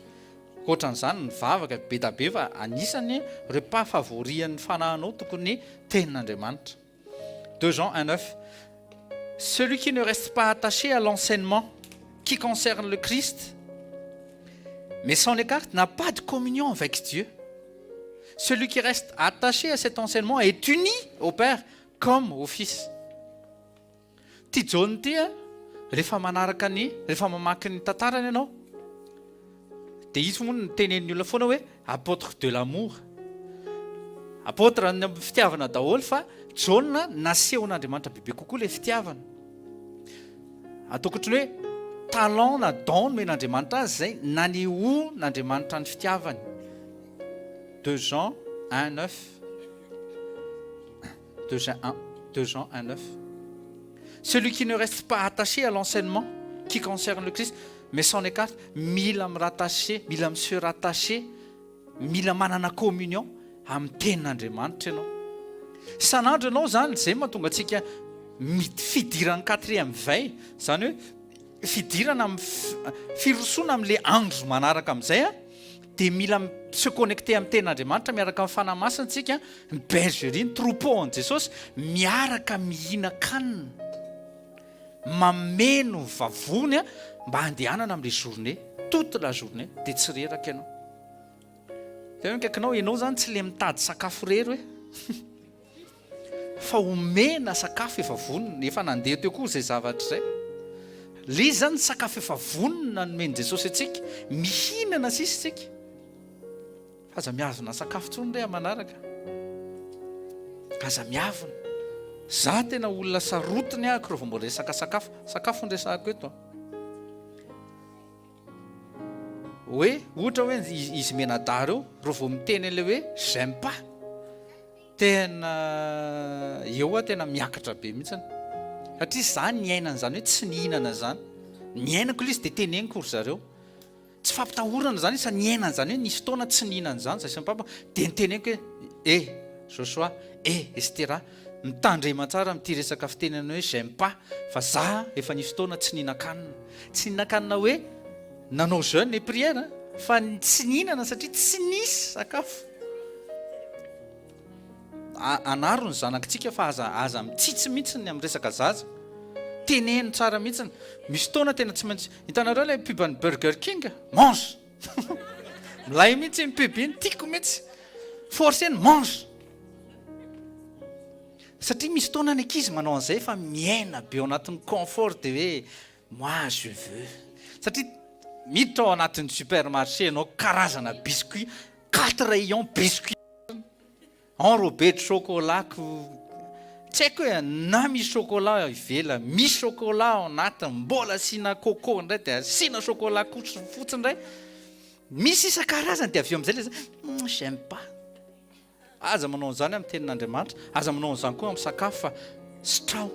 ohatran'izany ny vavaka be tabe fa anisany repas favorian'ny fanahinao tokony tenin'Andriamanitra 2 Jean 1:9 celui qui ne reste pas attaché à l'enseignement qui concerne le Christ mais s'en écarte n'a pas de communion avec Dieu. Celui qui reste attaché à cet enseignement est uni au Père comme au Fils. Ty John ty rehefa manaraka rehefa mamaky ny tantarany ianao dia izy moa ny tenenin'ny olona foana hoe apôtre de l'amour. Apôtre ny fitiavana daholo fa John nasehon'Andriamanitra bebe kokoa ilay fitiavana. Ataoko ohatran'ny hoe talent na don men'Andriamanitra azy zay naneho n'Andriamanitra ny fitiavany. 2 Jean 1:9 2 Jean 1:9 celui qui ne reste pas attaché à l'enseignement qui concerne le Christ mais s'en écarte mila mirattaché mila se rattaché mila manana communion amin'ny tenin'Andriamanitra ianao. Sanandro ianao zany zay mahatonga antsika fidirana 4e veille zany hoe fidirana firosoana amin'ilay andro manaraka amin'izay dia mila se connecter amin'ny tenin'Andriamanitra miaraka amin'ny fanahy masina antsika ny bergerie ny troupeau an Jesosy miaraka mihina-kanina mameno vavony mba handehanana amin'ilay journée toute la journée dia tsy reraka ianao. Tena kaikinao ianao zany tsy le mitady sakafo rery hoe fa omena sakafo efa vonona efa nandeha teo koa izay zavatra izay. Le zany sakafo efa vonona nomeny Jesosy antsika mihinana sisy tsika aza miavona sakafo tsony re manaraka aza miavona za tena olona sarotiny ahako rehefa mbola resaka sakafo nresahako eto hoe ohatra hoe izy menadary eo ro vao miteny an'ilay hoe j'aime pas tena eo tena miakatra be mihitsiny satria zany ny ainana zany hoe tsy nihinana zany ny ainako ilay izy dia teneniko ry zareo tsy fampitahorana zany isa ny ainana zany hoe nisy fotoana tsy nihinana zany zay sy papa dia niteneniko hoe Joshua Estera mitandrema tsara mity resaka fitenena hoe j'aime pas fa za efa nisy fotoana tsy nihinan-kanina hoe nanao jeûne et prière fa tsy nihinana satria tsy nisy sakafo. Anaro ny zanakitsika fa aza mitsitsy mihitsy ny amin'ny resaka zaza teneno tsara mihitsy misy fotoana tena tsy maintsy hitanareo ilay pubany Burger King mange milay mihitsy mipuby iny tiako mihitsy forceny mange satria misy fotoana ny ankizy manao an'izay fa miaina be ao anatin'ny confort dia hoe moi je veux satria miditra ao anatin'ny supermarché ianao karazana biscuit 4 rayons biscuit enrobé de chocolat tsy haiko hoe na misy chocolat ivela misy chocolat ao anatiny mbola asiana coco indray dia asiana chocolat fotsiny indray misy isan-karazany dia avy eo amin'izay le j'aime pas aza manao an'izany amin'ny tenin'Andriamanitra aza manao an'izany koa amin'ny sakafo fa sitrao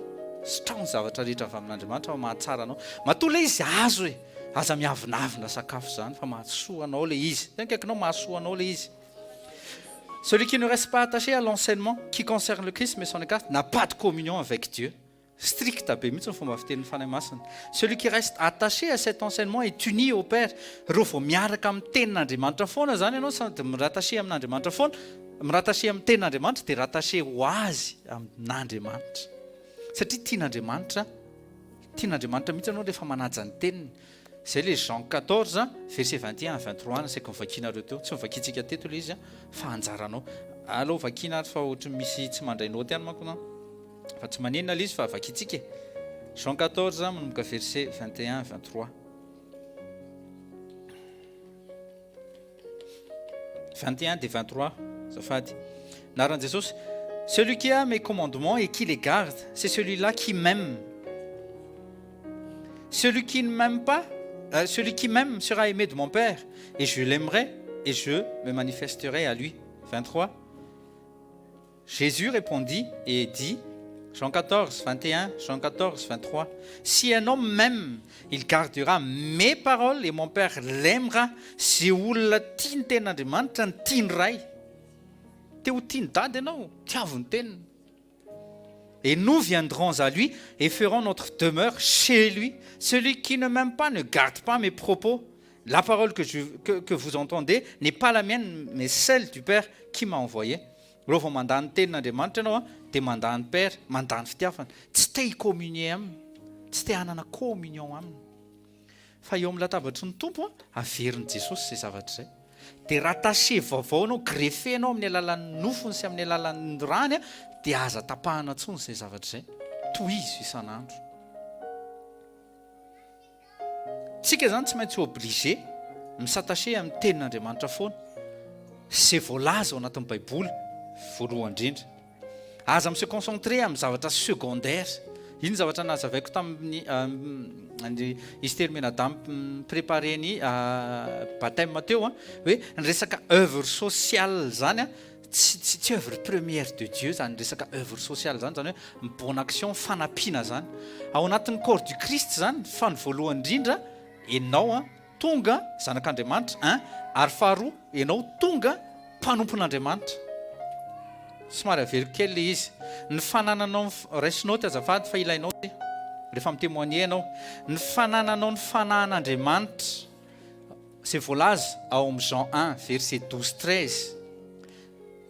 ny zavatra rehetra avy amin'Andriamanitra fa mahatsara anao matoa le izy azo hoe aza miavinavina sakafo zany fa mahasoa anao le izy tena kaikinao mahasoa anao le izy. Celui qui ne reste pas attaché à l'enseignement qui concerne le Christ mais s'en écarte n'a pas de communion avec Dieu. Strict be mihitsy ny fomba fitenin'ny fanahy masina. Celui qui reste attaché à cet enseignement est uni au Père. Rehefa vao miaraka amin'ny tenin'Andriamanitra foana zany ianao sady mirattaché amin'Andriamanitra foana mirattaché amin'ny tenin'Andriamanitra dia rattaché ho azy amin'Andriamanitra. satria tian'Andriamanitra mihitsy anao rehefa manaja ny teniny. Zay le Jean 14 verset 21 23 saika mivakianareo teo, tsy mivakiantsika teto ilay izy fa anjaranao. Alao vakiana ary fa ohatra misy tsy mandray noty any manko na fa tsy manenina ilay izy fa vakiantsika. Jean 14 manomboka verset 21 23. 21 de 23 zafady. Naran'i Jesosy, celui qui a mes commandements et qui les garde, c'est celui-là qui m'aime. Celui qui ne m'aime pas, celui qui m'aime sera aimé de mon Père, et je l'aimerai et je me manifesterai à lui. 23. Jésus répondit et dit, Jean 14, 21, Jean 14, 23, si un homme m'aime, il gardera mes paroles et mon Père l'aimera. Zay olona tia ny ten'Andriamanitra ny tia ny ray. Te ho tia ny dady ianao, tiavo ny teniny. Et nous viendrons à lui et ferons notre demeure chez lui. Celui qui ne m'aime pas ne garde pas mes propos. La parole que vous entendez n'est pas la mienne, mais celle du Père qui m'a envoyé. Rehefa mandany tenin'Andriamanitra ianao dia mandany Père, mandany fitiavana. Tsy te hicommunier aminy, tsy te hanana communion aminy. Fa eo amin'ny latabatry ny tompo averin'i Jesosy izay zavatra izay. Dia rattaché vaovao anao, greffé anao amin'ny alalan'ny nofony sy amin'ny alalan'ny rany, dia aza tapahana intsony izay zavatra izay. Tohizo isan'andro. Tsika zany tsy maintsy obligé misattaché amin'ny tenin'Andriamanitra foana. Izay voalaza ao anatin'ny Baiboly voalohany indrindra. Aza mi se concentrer amin'ny zavatra secondaire. Iny zavatra nazavaiko tamin'ny izy termenadame préparé ny baptême teo hoe ny resaka œuvre sociale zany tsy œuvre première de Dieu zany resaka œuvre sociale zany hoe bonne action fanampiana zany ao anatin'ny corps du Christ zany fa ny voalohany indrindra ianao tonga zanak'Andriamanitra ary faharoa ianao tonga mpanompon'Andriamanitra. Somary averiko kely le izy. Ny fanananao raisonao ty azafady fa ilainao ty rehefa mitémoigner ianao. Ny fanananao ny fanahan'Andriamanitra c'est voalaza ao amin'ny Jean 1 verset 12-13.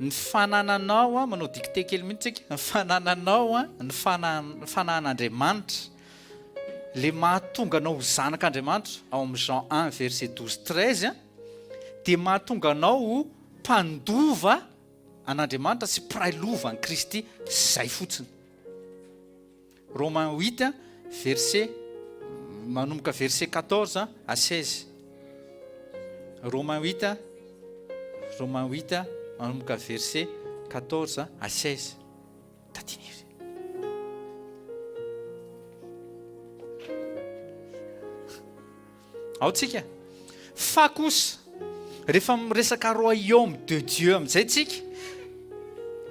Ny fanananao manao dicté kely mihitsy tsika. Ny fanananao ny fanahan'Andriamanitra le mahatonga anao ho zanak'Andriamanitra ao amin'ny Jean 1 verset 12-13 dia mahatonga anao ho mpandova an'Andriamanitra sy prailova ny Kristy zay fotsiny. Romains 8 verset manomboka verset 14 à 16. Romains 8 manomboka verset 14 à 16. Tatiniry. Ao tsika. Fa kosa rehefa miresaka royaume de Dieu amin'izay tsika.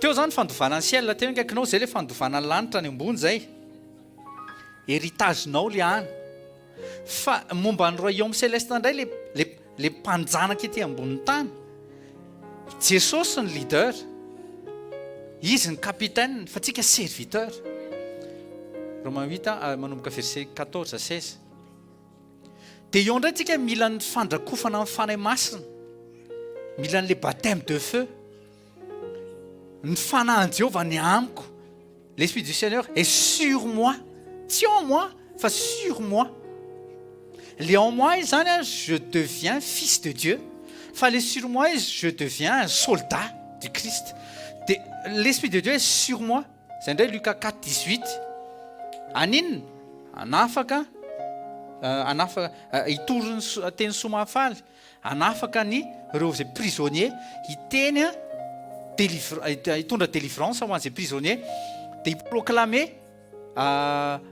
Teo zany fandovana ny ciel teo ngaikinao zay le fandovana ny lanitra ny ambony zay. Héritagenao le any. Fa momba ny royaume céleste indray le mpanjanaka ety ambony tany. Jesosy ny leader. Izy ny capitaine fa tsika serviteur. Romains 8 manomboka verset 14 à 16. Dia eo indray tsika mila ny fandrakofana amin'ny fanahy masina. Mila n'le baptême de feu. Ny fanahan Jéhovah ny amiko. L'Esprit du Seigneur est sur moi. Tsy en moi, fa sur moi. Le en moi zany je deviens fils de Dieu. Fa le sur moi je deviens un soldat du Christ. L'Esprit de Dieu est sur moi. Zay ndray Lucas 4, 18. Anina? Anafaka hitorony teny somafaly. Anafaka ny reo zay prisonnier hiteny hitondra délivrance ho an'izay prisonnier dia hiproclamer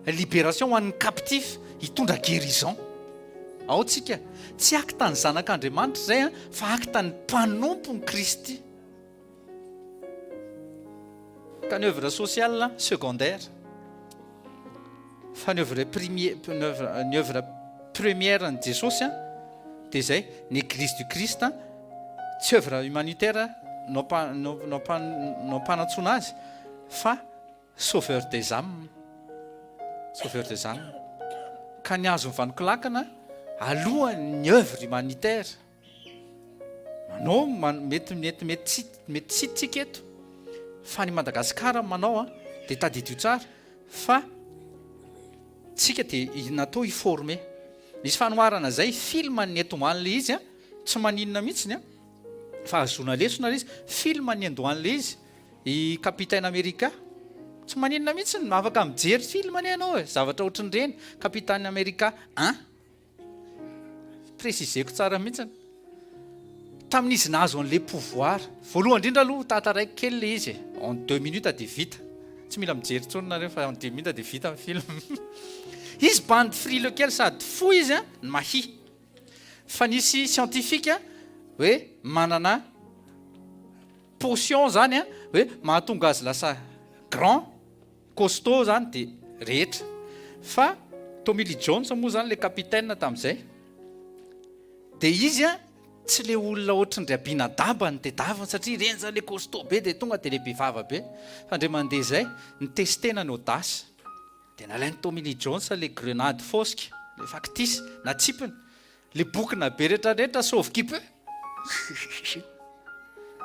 libération ho an'ny captif, hitondra guérison. Ao tsika tsy akta ny zanak'Andriamanitra zay fa akta ny mpanompony Kristy. Ka ny œuvre sociale secondaire fa ny œuvre première ny Jesosy dia zay ny église du Christ. Tsy œuvre humanitaire no mpanantsona azy fa sauveur des âmes. Sauveur des âmes. Ka ny azo nyvanikolakana alohan'ny œuvre humanitaire. Manao mety tsy tsika eto fa ny Madagasikara manao dia tadidio tsara fa tsika dia natao iforme. Misy fanoharana zay filma ny etoman'le izy a tsy maninona mihitsiny a fa azona lesona le izy filma ny andohan'le izy i kapitaine Amerika tsy maninona mihitsiny afaka mijery filma ny ianao e zavatra ohatran'ireny kapitaine Amerika préciseko tsara mihitsiny tamin'izy nahazo an'le pouvoir voalohany indrindra aloha tataraiky kely le izy en 2 minutes dia vita tsy mila mijery tsonona rehefa en 2 minutes dia vita ny film izy bande frileux kely sady fo izy a mahi fa nisy scientifique hoe manana potion zany a hoe mahatonga azy lasa grand costaud zany dia rehetra fa Tommy Lee Jones moa zany le capitaine tamin'izay dia izy a tsy le olona ohatran'dry abiana dabany dia davany satria reny zany le costaud be dia tonga dia le bevava be fa ndre mandeha zay nitestena ny audace dia nalainy Tommy Lee Jones le grenade fosque le factice na tsipiny le bokina be rehetrarehetra sauve-qui peut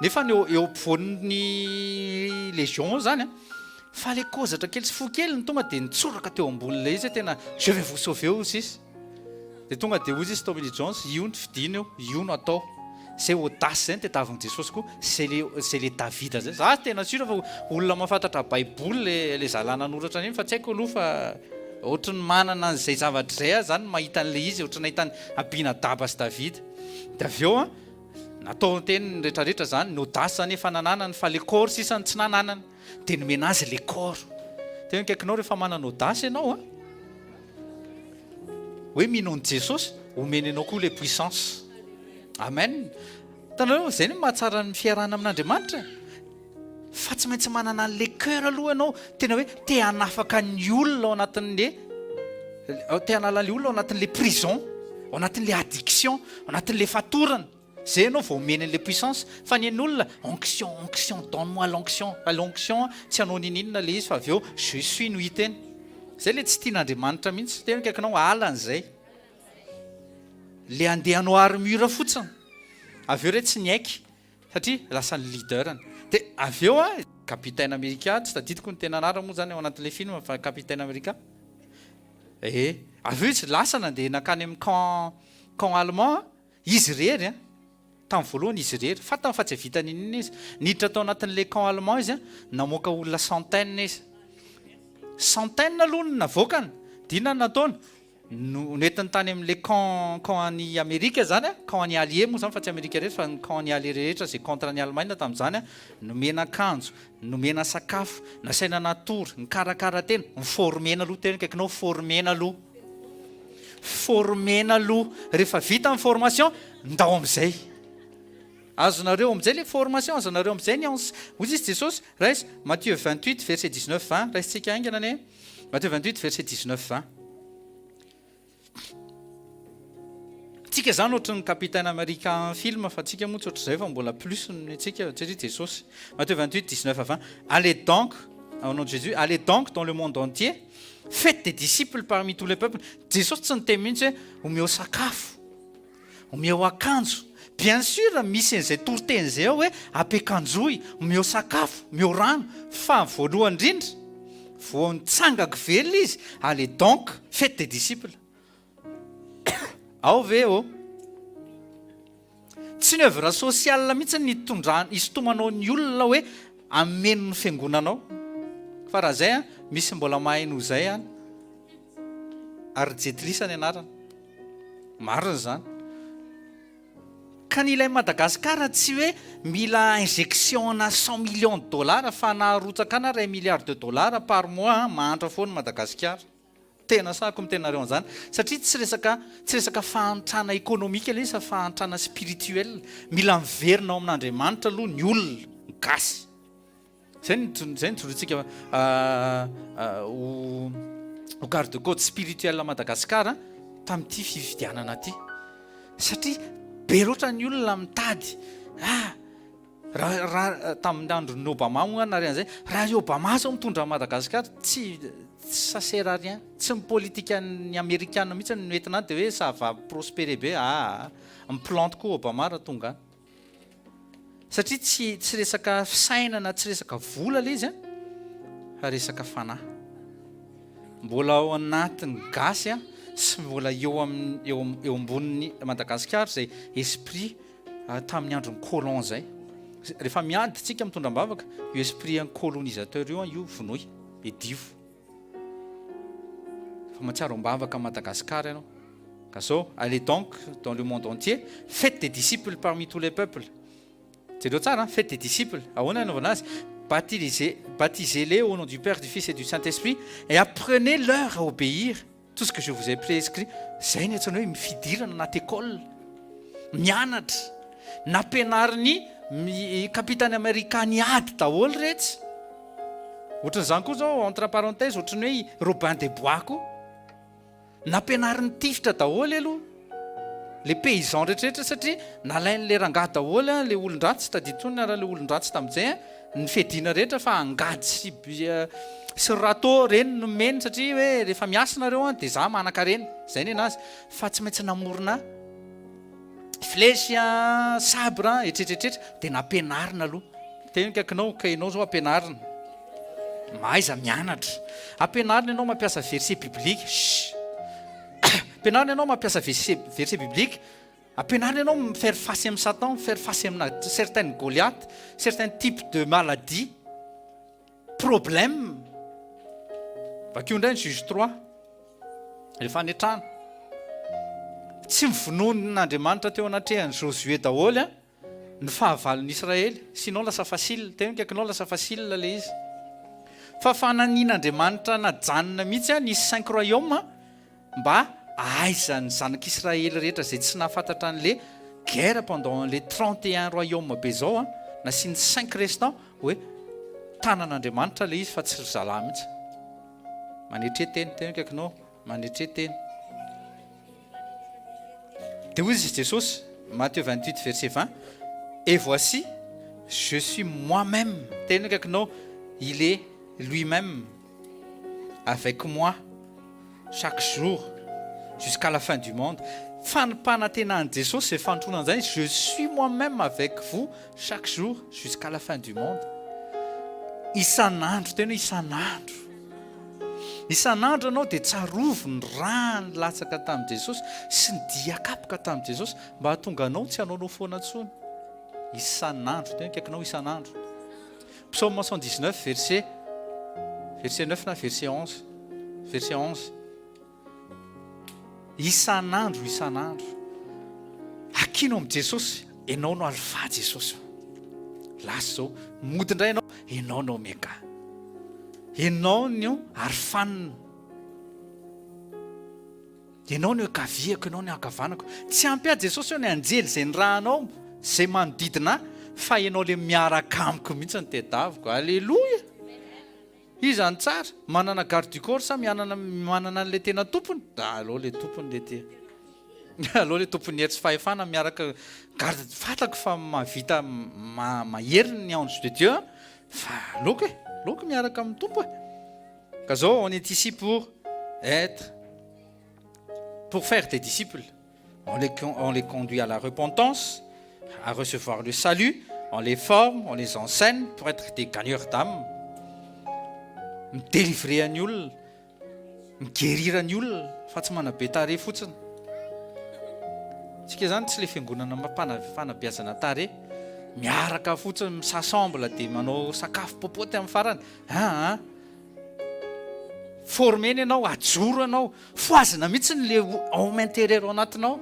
nefa eo ampovoan'ny légion zany a fa le kozatra kely sy fo kely ny tonga dia nitsoraka teo ambon'le izy tena je vais vous sauver aussi izy dia tonga dia ozy izy Tommy Lee Jones io ny fidina io no atao zay audace zay ny tediavin'i Jesosy koa c'est le Davida zay za tena sura fa olona mahafantatra baiboly le zalana noratra iny fa tsy haiko aloha fa ohatrany manana an'izay zavatra zay a zany mahita an'le izy ohatrany ahitany abiana daba sy Davida dia avy eo a natao teny rehetrarehetra zany ny audace zany efa nananany fa le corps sisany tsy nananany dia nomena azy le corps tena kaikinao rehefa manana audace ianao a hoe minony Jesosy omeny anao koa le puissance amen tanareo zay ny mahatsara ny fiarahana amin'Andriamanitra fa tsy maintsy manana an'le cœur aloha ianao tena hoe te hanafaka ny olona ao anatin'le te hanala ny olona ao anatin'le prison ao anatin'le addiction ao anatin'le fatorana zay ianao vao omeny an'le puissance fa ny olona onction donne-moi l'onction tsy hanao nininona le izy fa avy eo je suis no hiteny zay le tsy tian'Andriamanitra mihitsy tena kaikinao alan'izay le andeha hanao armure fotsiny avy eo re tsy niaiky satria lasa ny leaderany dia avy eo a capitaine Amerika tsy tadidiko ny tena anarana moa zany ao anatin'le film fa capitaine Amerika avy eo izy lasa nandeha nakany amin'ny camp allemand izy rery a tamin'ny voalohany izy rery fatany fa tsy vita ninina izy niditra tao anatin'le camp allemand izy a namoaka olona centaine aloha no navoakany dina ny nataony nentiny tany amin'le camp any Amerika zany a camp any allié moa zany fa tsy Amerika rehetra fa camp any allié rehetra zay contre ny Allemagne tamin'izany a nomena akanjo nomena sakafo nasaina natory nikarakara tena niformena aloha tena kaikinao formena aloha rehefa vita ny formation ndao amin'izay azonareo amin'izay le formation azonareo amin'izay ny ozy izy Jesosy raha izy Matthieu 28 verset 19-20 raha isitsika aingana ane Matthieu 28 verset 19-20 tsika zany ohatrany capitaine Amerika film fa tsika moa tsy ohatr'izay fa mbola plus ny tsika satria Jesosy Matthieu 28 19-20 allez donc au nom de Jésus allez donc dans le monde entier faites des disciples parmi tous les peuples Jesosy tsy niteny mihitsy hoe omeo sakafo omeo akanjo bien sûr misy an'izay toroteny zay ao hoe ampiakanjoy omeo sakafo omeo rano fa voalohany indrindra vao nitsangako velona izy allez donc faites des disciples ao ve tsy ny œuvre sociale mihitsy isotomanao ny olona hoe ameno ny fiangonanao fa raha zay a misy mbola mahaino zay any ary jetlisa ny anarana marina zany ka ny ilay Madagasikara tsy hoe mila injection na 100 millions de dollars fa naharotsaka na 1 milliard de dollars par mois mahantra foana Madagasikara tena sako mitenareo an'izany satria tsy resaka fahantrana économique ilay izy fa fahantrana spirituel mila miverina ao amin'Andriamanitra aloha ny olona gasy zay nijorotsika ho garde côte spirituel Madagasikara tamin'ity fividianana ty satria be loatra ny olona mitady raha tamin'ny andron'ny Obama moa nare an'izay raha i Obama zao mitondra Madagasikara tsy ça sert à rien tsy ny politika ny Amerikana mihitsy no entina dia hoe ça va prospérer be miplante koa Obama raha tonga satria tsy resaka fisainana tsy resaka vola le izy fa resaka fanahy mbola ao anatin'ny gasy sy mbola eo ambonin'ny Madagasikara zay esprit tamin'ny andron'ny colon zay. Rehefa miady tsika mitondra-bavaka io esprit un colonisateur io vonoy edivo fa matsiaro am-bavaka Madagasikara ianao. Ka zao, allez donc dans le monde entier, faites des disciples parmi tous les peuples. Jereo tsara, faites des disciples. Ahoana anaovana azy? Baptisez-les au nom du Père, du Fils et du Saint-Esprit et apprenez-leur à obéir tout ce que je vous ai prescrit. Zay ny antsoina hoe mifidirana anaty école, mianatra, nampianarin'ny kapitany Amerikany ady daholo retsy. Ohatran'izany koa zao entre parenthèse ohatran'ny hoe Robin des Bois koa nampianarin'ny tifitra daholo aloha le paysan rehetrarehetra satria nalain'le rangahy daholo le olon-dratsy tadiditsony raha le olon-dratsy tamin'izay ny fiadiana rehetra fa angady sy râteau reny no meny satria hoe rehefa miasa nareo dia za manaka-reny zay ny anazy fa tsy maintsy namorona flèche sabre etretrehetra dia nampianarina aloha teny kaikinao ka ianao zao ampianarina maiza mianatra ampianarina ianao mampiasa verset biblique ampianarina ianao mampiasa verset biblique ampianarina ianao faire face amin'ny Satan, faire face amina certaines Goliath, certains types de maladies, problèmes. Bakeo indray ny juge 3 rehefa anetrana tsy mivonon'Andriamanitra teo anatrehany Josué daholo ny fahavalon'ny Israely, sinon lasa facile, tena kaikinao lasa facile le izy. Fa fananian'Andriamanitra najanona mihitsy ny 5 royaumes mba ahaizany zanak'Israely rehetra zay tsy nahafantatra an'le guerre pendant les 31 royaumes be zao nasiany 5 restants hoe tanan'Andriamanitra le izy fa tsy zalahy mihitsy. Manetreteny tena kaikinao manetreteny. Dia hoy izy Jesosy Matthieu 28 verset 20 et voici je suis moi-même, tena kaikinao il est lui-même avec moi chaque jour jusqu'à la fin du monde. Fanimpanantenan'i Jesosy zay fanotronana zay, je suis moi-même avec vous chaque jour jusqu'à la fin du monde. Isan'andro, tena isan'andro. Isan'andro anao dia tsarovo ny rany latsaka tamin'i Jesosy sy ny diakapoka tamin'i Jesosy mba hahatonga anao tsy hanaonao foana intsony. Isan'andro, tena kaikinao isan'andro. Psaume 119 verset 9 na verset 11. Verset 11. Isan'andro, isan'andro. Akino amin'i Jesosy, ianao no alpha Jesosy. Lasa zao, mody indray ianao no omega. Ianao no arofanina. Ianao no akaviako, ianao no akavanako. Tsy ampy ahy Jesosy eo ny anjely zay ny rahanao, zay manodidina fa ianao le miaraka amiko mihitsy ny tedaviko. Alleluia. Izany tsara, manana garde du corps sa manana an'le tena tompony. Allo le tompony le te. Allo le tompony hery tsy fahefana miaraka garde, fatako fa mavita mahery ny ange de Dieu fa loko miaraka amin'ny tompo. Ka zao on est ici pour faire des disciples. On les conduit à la repentance, à recevoir le salut, on les forme, on les enseigne pour être des gagneurs d'âme. Midélivrer ny olona, migerira ny olona fa tsy manabe tare fotsiny. Tsika zany tsy le fiangonana fanabeazana tare, miaraka fotsiny misassemble dia manao sakafo popoty amin'ny farany. Formeny ianao, ajoro ianao, foazina mihitsy le homme intérieur ao anatinao.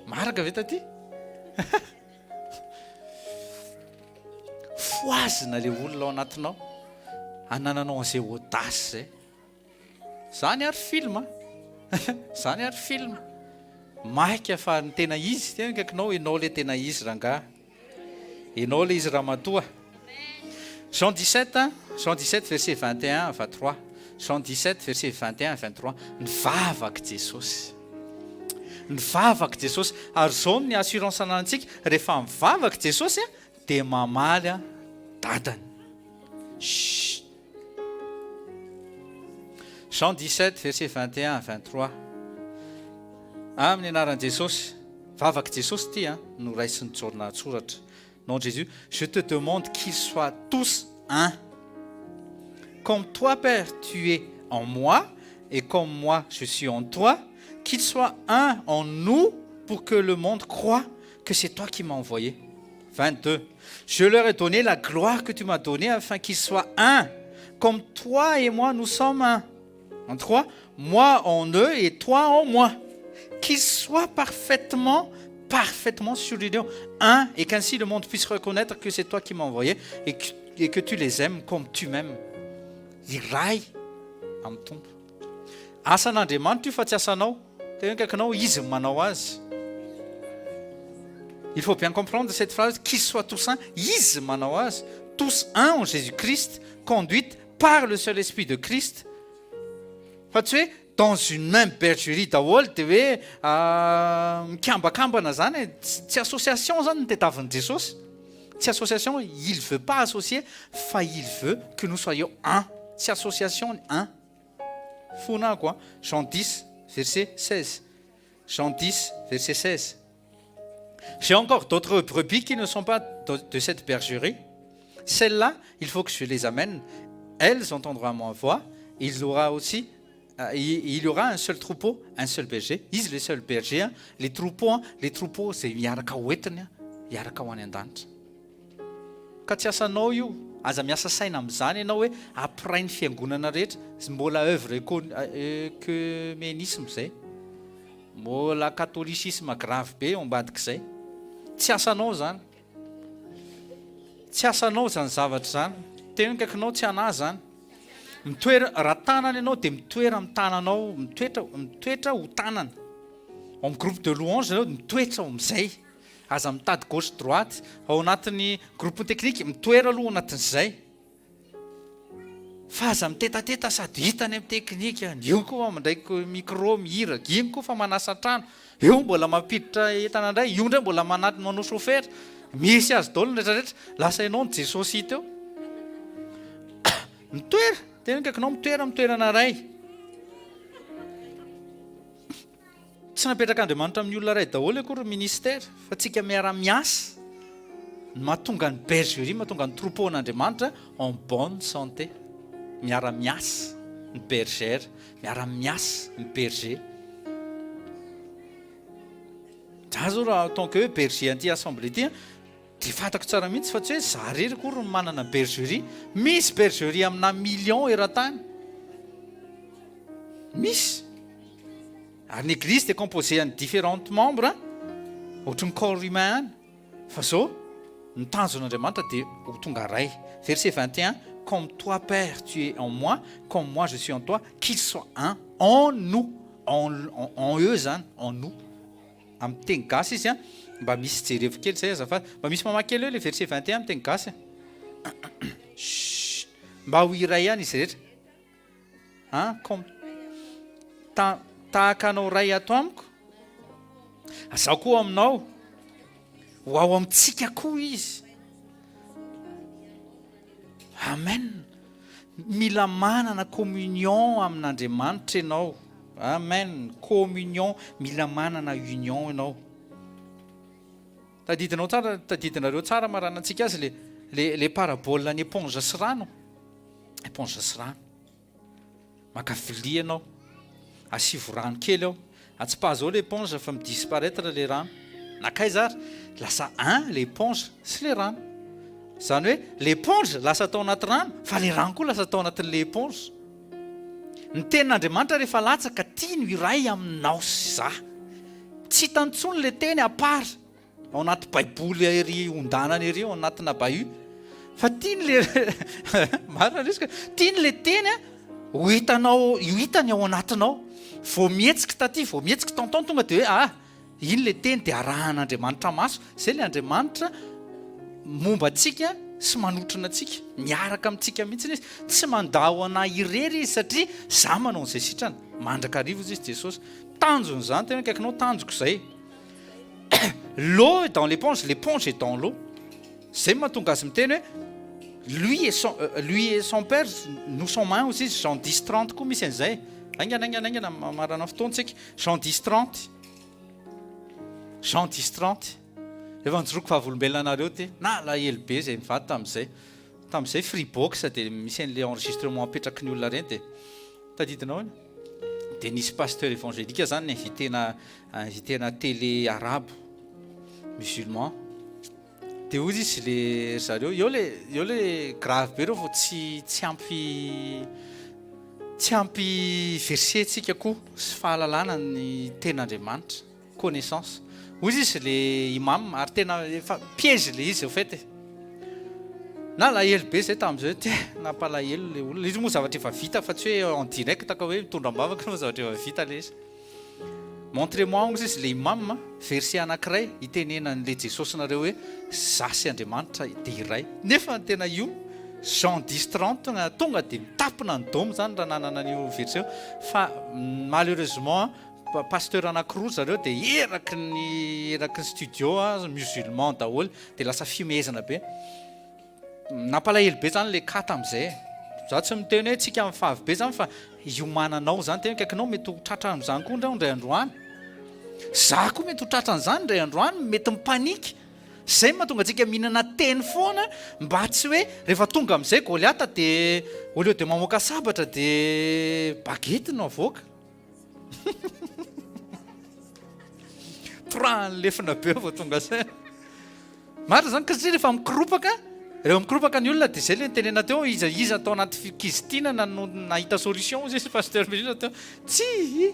Maraka ve taty? Foazina le olona ao anatinao, anananao an'izay audace zay. Zany ary film, zany ary film. Maika fa ny tena izy, tena kaikinao ianao le tena izy rangahy. Ianao le izy ramatoa. Jean 17 verset 21 à 23. Jean 17 verset 21 à 23. Nivavaka Jesosy. Nivavaka Jesosy. Ary zao ny assurance anantsika rehefa mivavaka Jesosy dia mamaly dadany. Jean 17 verset 21 à 23. Amin'ny anaran'i Jesosy, vavaka Jesosy ty no raisin'ny Jona tsoratra. Nom de Jésus, je te demande qu'ils soient tous un, comme toi, Père, tu es en moi, et comme moi, je suis en toi, qu'ils soient un en nous pour que le monde croie que c'est toi qui m'as envoyé. 22. Je leur ai donné la gloire que tu m'as donnée afin qu'ils soient un, comme toi et moi, nous sommes un. En 3, moi en eux et toi en moi. Qu'ils soient parfaitement sur l'union, un, et qu'ainsi le monde puisse reconnaître que c'est toi qui m'as envoyé et que tu les aimes comme tu m'aimes. Iray amin'ny tompo. Asan'Andriamanitra io fa tsy asanao. Tena kaikanao izy manao azy. Il faut bien comprendre cette phrase, qu'ils soient tous un, izy manao azy, tous un en Jésus-Christ, conduite par le seul esprit de Christ. Fa tsy hoe dans une même bergerie daholo dia hoe mikambakambana zany, tsy association zany nitetavin'i Jesosy. Tsy association, il ne veut pas associer, fa il veut que nous soyons un. Tsy association, un. Fona quoi. Jean 10, verset 16. Jean 10, verset 16. J'ai encore d'autres brebis qui ne sont pas de cette bergerie. Celles-là, il faut que je les amène. Elles entendront ma voix. Il y aura un seul troupeau, un seul berger. Izy le seul berger. Les troupeaux, c'est miaraka hoentiny, miaraka ho any an-danitra. Ka tsy asanao io, aza miasa saina amin'izany ianao hoe ampirainy fiangonana rehetra, mbola œuvre œcuménisme zay. Mbola catholicisme grave be ao ambadik'izay. Tsy asanao zany. Tsy asanao zany zavatra zany. Tena kaikanao tsy anahy zany. Mitoera raha tanana ianao dia mitoera amin'ny tananao, mitoetra ho tanana. Ao amin'ny groupe de louange ianao mitoetra ao amin'izay. Aza mitady gauche droite, ao anatin'ny groupe technique mitoera aloha anatin'izay. Fa aza mitetateta sady hitany amin'ny teknika, io koa mandraiky micro mihira, io koa fa manasa trano, io mbola mampiditra entana indray, io ndray mbola manao chauffeur, misy azy daholo rehetrarehetra, lasa ianao ny Jesosy hita eo. Mitoera, tena kaikanao mitoerana ray. Tsy napetraka Andriamanitra amin'ny olona ray daholo akory ministère, fa tsika miara-miasa mahatonga ny bergerie, mahatonga ny troupeau an'Andriamanitra en bonne santé. Miara-miasa ny bergère, miara-miasa ny berger. Za zao raha en tant que berger an'ity assemblée ity, dia fatako tsara mihitsy fa tsy hoe za rery akory ny manana bergerie. Misy bergerie amina million eran-tany. Misy. Ary ny église dia composé en différents membres, ohatran'ny corps humain. Fa zao, ny tanjon'Andriamanitra dia ho tonga ray. Verset 21, comme toi, Père, tu es en moi, comme moi je suis en toi, qu'ils soient un en nous, en eux zany, en nous. Amin'ny teny gasy izy mba misy jerevy kely zay azafady, mba misy mamaky kely eo le verset 21 amin'ny teny gasy. Mba ho iray ihany izy rehetra. Comme tahaka anao ray ato amiko, zaho koa aminao, ho ao amintsika koa izy. Amen. Mila manana communion amin'Andriamanitra ianao. Amen. Communion, mila manana union ianao. Tadidinareo tsara maranantsika azy le parabole ny éponge sy rano. Éponge sy rano. Maka vilia ianao, asivo rano kely ao. Atsipa zao l'éponge fa midisparaître le rano. Nakay zara, lasa un l'éponge sy le rano. Zany hoe l'éponge lasa tao anaty rano, fa le rano koa lasa tao anatin'le éponge. Ny tenin'Andriamanitra rehefa latsaka tia ny iray aminao sy za. Tsy hitantsony le teny apara ao anaty baiboly ery ondanana ery ao anatina bahut. Fa tia le marina resaka, tia le teny ho hitany ao anatinao. Vao mihetsika taty, vao mihetsika tanton tonga dia hoe iny le teny dia arahan'Andriamanitra maso. Zay le Andriamanitra momba antsika sy manotrana antsika, miaraka amintsika mihitsy izy. Tsy mandao anahy irery izy satria za manao an'izay sitrana. Mandraka arivo izy Jesosy. Tanjony zany tena kaikinao tanjoko izay. L'eau est dans l'éponge, l'éponge est dans l'eau. Zay mahatonga azy miteny hoe lui et son père nous sommes un aussi. Jean 10 30 koa misy an'izay. Aingana marana fotoantsika. Jean 10 30. Jean 10 30. Efa nijoroko fahavolombelona anareo ty na lahelo be zay mivady tamin'izay. tamin'izay freebox dia misy an'ilay enregistrement apetraky ny olona reny dia tadidinao iny dia nisy pasteur évangélika zany invitena télé arabe musulman dia ozy izy le zareo eo le grave be reo fa tsy ampy verset tsika koa sy fahalalana ny ten'Andriamanitra connaissance ozy izy le imam ary tena efa piège le izy au fait na lahelo be zay tamin'izay ty nampalahelo le olona izy moa zavatra efa vita fa tsy hoe en direct ka hoe mitondra ambavaka moa zavatra efa vita le izy montrez-moi ozy izy le imam verset anankiray itenenan'le Jesosynareo hoe zasy Andriamanitra dia iray nefa tena io Jean 10:30 tonga dia mitapina ny dômo zany raha nanana an'io verset fa malheureusement pasteur anankiroa zareo dia eraky ny studio musulman daholo dia lasa fimezana be nampalahelo be zany le ka tamin'izay za tsy miteny hoe tsika amin'ny favy be zany fa iomananao zany tena kaikinao mety ho tratra amin'izany koa ndray indray androany za koa mety ho tratra an'izany indray androany mety mipanika zay mahatonga antsika mihinana teny foana mba tsy hoe rehefa tonga amin'izay Goliata dia au lieu de mamoaka sabatra dia bagety no avoaka toran'lefina be vao tonga zay marina zany ka satria rehefa mikropaka rehefa mikropaka ny olona dia zay le nitenena teo iza atao anaty kizitinana no nahita solution zay sy pasteur Mizina teo tsy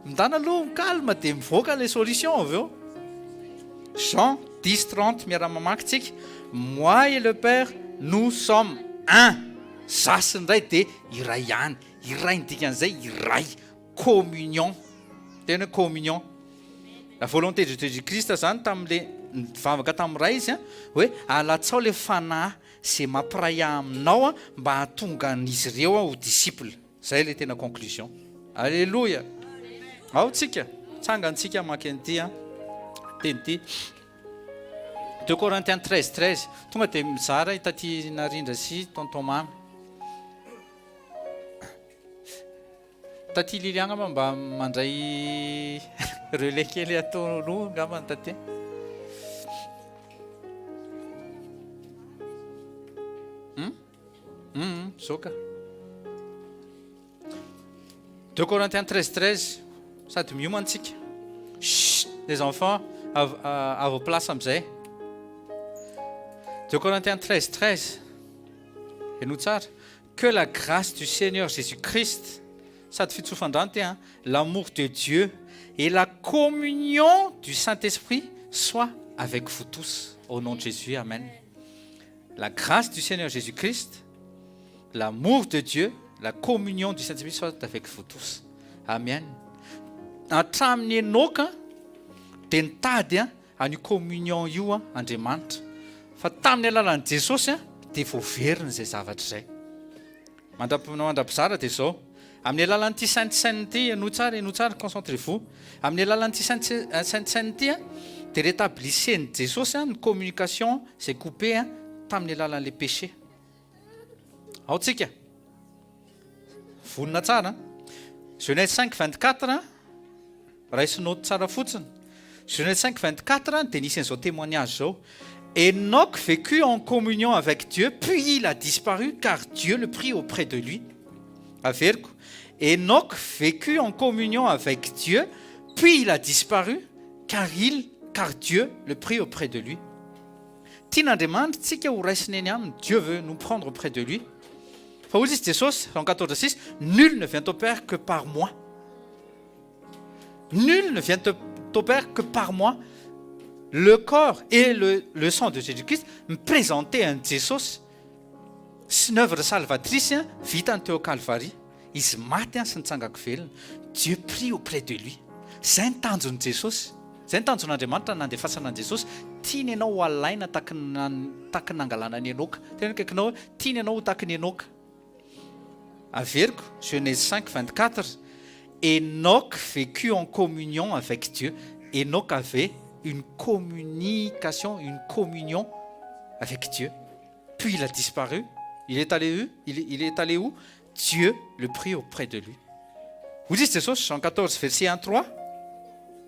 mindana aloha calme dia mivoaka le solution avy eo Jean 10:30 miara-mamaky tsika moi et le père nous sommes un zasy ndray dia iray ihany iray ny dikan'izay iray communion tena communion la volonté de Jésus-Christ zany tamin'le nivavaka tamin'ray izy hoe alatsao le fanahy zay mampiray aminao mba hahatonga an'izy ireo ho disciple zay le tena conclusion alléluia ao tsika tsangantsika maky an'ity teny ity 2 Corinthiens 13:13 tonga dia mizara itaty narindra sy tonton mamy taty Liliana mba mandray relais kely ataonao ngamba taty zoka 2 Corinthiens 13:13 sady miomantsika les enfants à vos places am'izay 2 Corinthiens 13:13 et nous tsara que la grâce du Seigneur Jésus-Christ sady fitsofan-drano ty l'amour de Dieu et la communion du Saint-Esprit soit avec vous tous au nom de Jésus amen la grâce du Seigneur Jésus-Christ l'amour de Dieu la communion du Saint-Esprit soit avec vous tous amen hatramin'ny enoka dia nitady an'io communion io Andriamanitra fa tamin'ny alalan'i Jesosy dia voaveriny zay zavatra zay mandrapizara dia zao amin'ny alalan'ity sainte ity no tsara concentrez-vous amin'ny alalan'ity sainte ity dia rétablissen'i Jesosy ny communication zay coupé tamin'ny alalan'le péché ao tsika vonina tsara Genèse 5:24 raisinao tsara fotsiny Genèse 5:24 dia nisy an'izao témoignage zao Enoch vécut en communion avec Dieu puis il a disparu car Dieu le prit auprès de lui averiko Enoch vécut en communion avec Dieu puis il a disparu car Dieu le prit auprès de lui tian'Andriamanitra tsika ho raisiny eny aminy Dieu veut nous prendre auprès de lui fa ozy izy Jesosy Jean 14:6 nul ne vient au Père que par moi nul ne vient au Père que par moi le corps et le sang de Jésus-Christ me présentaient un Jesosy sy ny œuvre salvatrice vitany teo Calvary izy maty sy nitsangako velona Dieu prie auprès de lui zay ny tanjon'i Jesosy zay ny tanjon'Andriamanitra nandefasana an'i Jesosy tiany ianao ho alaina taky nangalana ny enoka tena kaikinao tiany ianao ho taky ny enoka averiko Genèse 5:24 Enoch vécut en communion avec Dieu Enoch avait une communication, une communion avec Dieu. Puis il a disparu. Il est allé où Dieu le prit auprès de lui. Vous dites c'est ça, Jean 14, verset 1-3.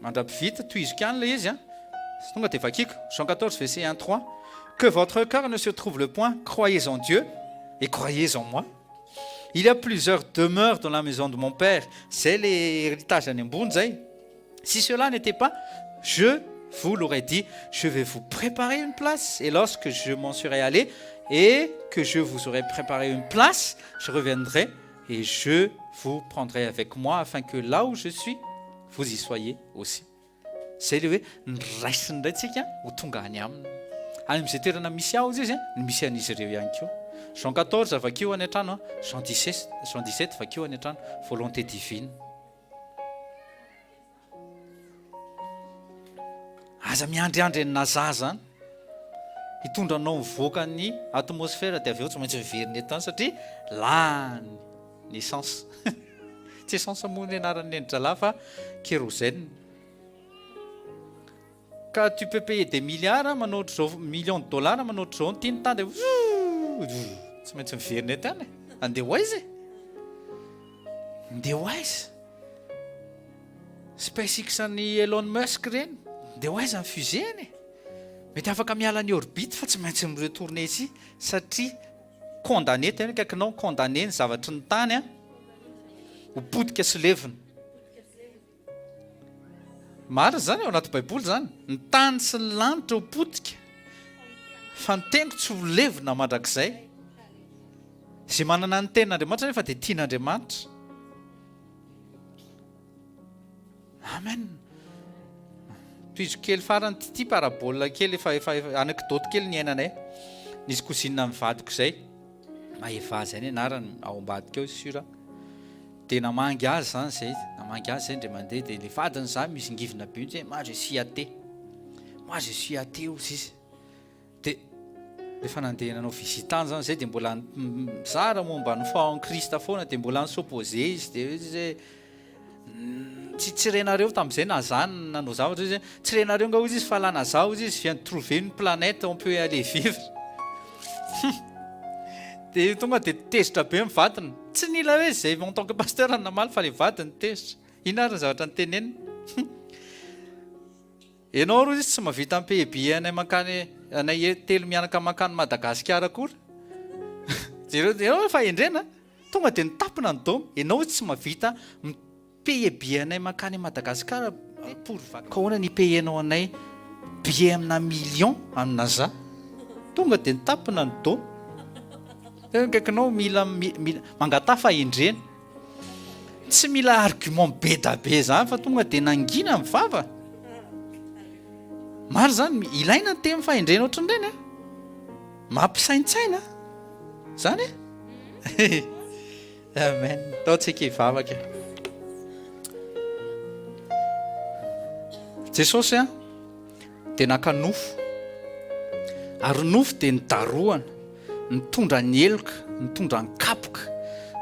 Mandrapy vita, toy izy kany le izy. Tonga dia vakiko. Jean 14, verset 1-3. que votre cœur ne se trouble point, croyez en Dieu et croyez en moi. Il y a plusieurs demeures dans la maison de mon père. C'est l'héritage d'un bonzai. Si cela n'était pas, je vous l'aurais dit, je vais vous préparer une place. Et lorsque je m'en serai allé et que je vous aurai préparé une place, je reviendrai et je vous prendrai avec moi afin que là où je suis, vous y soyez aussi. C'est le raisindrantsika ho tonga any aminy. Any amin'izay toerana misy aho izy no misy an'izy ireo ihany koa. Jean 14 vakeo any an-trano, Jean 17 vakeo any an-trano, volonté divine. Aza miandriandry ny naza zany hitondranao mivoaka ny atmosfera dia avy eo tsy maintsy miveriny etany satria lany ny essence. Tsy essence moa ny anaran'ny endritra fa kérosène. Ka tu peux payer des milliards manotro zao millions de dollars manotro zao ny tiany tany dia tsy maintsy miveriny etany. Andeha ho aiza? Andeha ho aiza? SpaceX ny Elon Musk reny dia ho aiza ny fusée-ny? Mety afaka miala ny orbite fa tsy maintsy miretourner ici satria condamné tena kaikinao condamné ny zavatry ny tany ho potika sy levina. Marina zany ao anaty baiboly zany, ny tany sy ny lanitra ho potika fa ny teniko tsy ho levina mandrakizay. Izay manana ny tenin'Andriamanitra nefa dia tian'Andriamanitra. Amen. Toizo kely farany ty parabola kely efa anekdoty kely ny ainanay. Nisy kosinina amin'ny vadiko izay, Maeva zay ny anarany ao ambadika eo sura. Dia namangy azy zany izay, namangy azy izay indray mandeha dia ny vadiny zany misy ngivina be hoe moi je suis athée. Moi je suis athée hozy izy. Dia rehefa nandeha nanao visitany zany izay dia mbola mizara momba ny foi en Krista foana dia mbola nisopposé izy dia hoe tsy renareo tamin'izay nazany nanao zavatra izy tsy renareo nga izy fa lana zao izy vient de trouver une planète on peut aller vivre. Dia tonga dia tezitra be mivadiny tsy nila hoe zay en tant que pasteur namaly fa le vadiny tezitra ina ary ny zavatra nyteneniny. Ianao ro izy tsy mahavita ampehibia anay makany anay telo mianaka makany Madagasikara akory. Ireo efa endrena tonga dia nitapina ny dôma. Ianao izy tsy mahavita paye billet anay makany Madagasikara pour ahoana ny payenao anay billet amina million amina za tonga dia nitapina ny dôma. Kaikinao mila mangatafa endrena tsy mila argument be da be zany fa tonga dia nangina mivava. Maro zany ilaina ny teny fahendrena ohatran'ireny mampisaintsaina zany e. Amen. Taontsika hivavaka. Jesosy dia naka nofo ary nofo dia nidaroana, nitondra ny eloka, nitondra ny kapoka,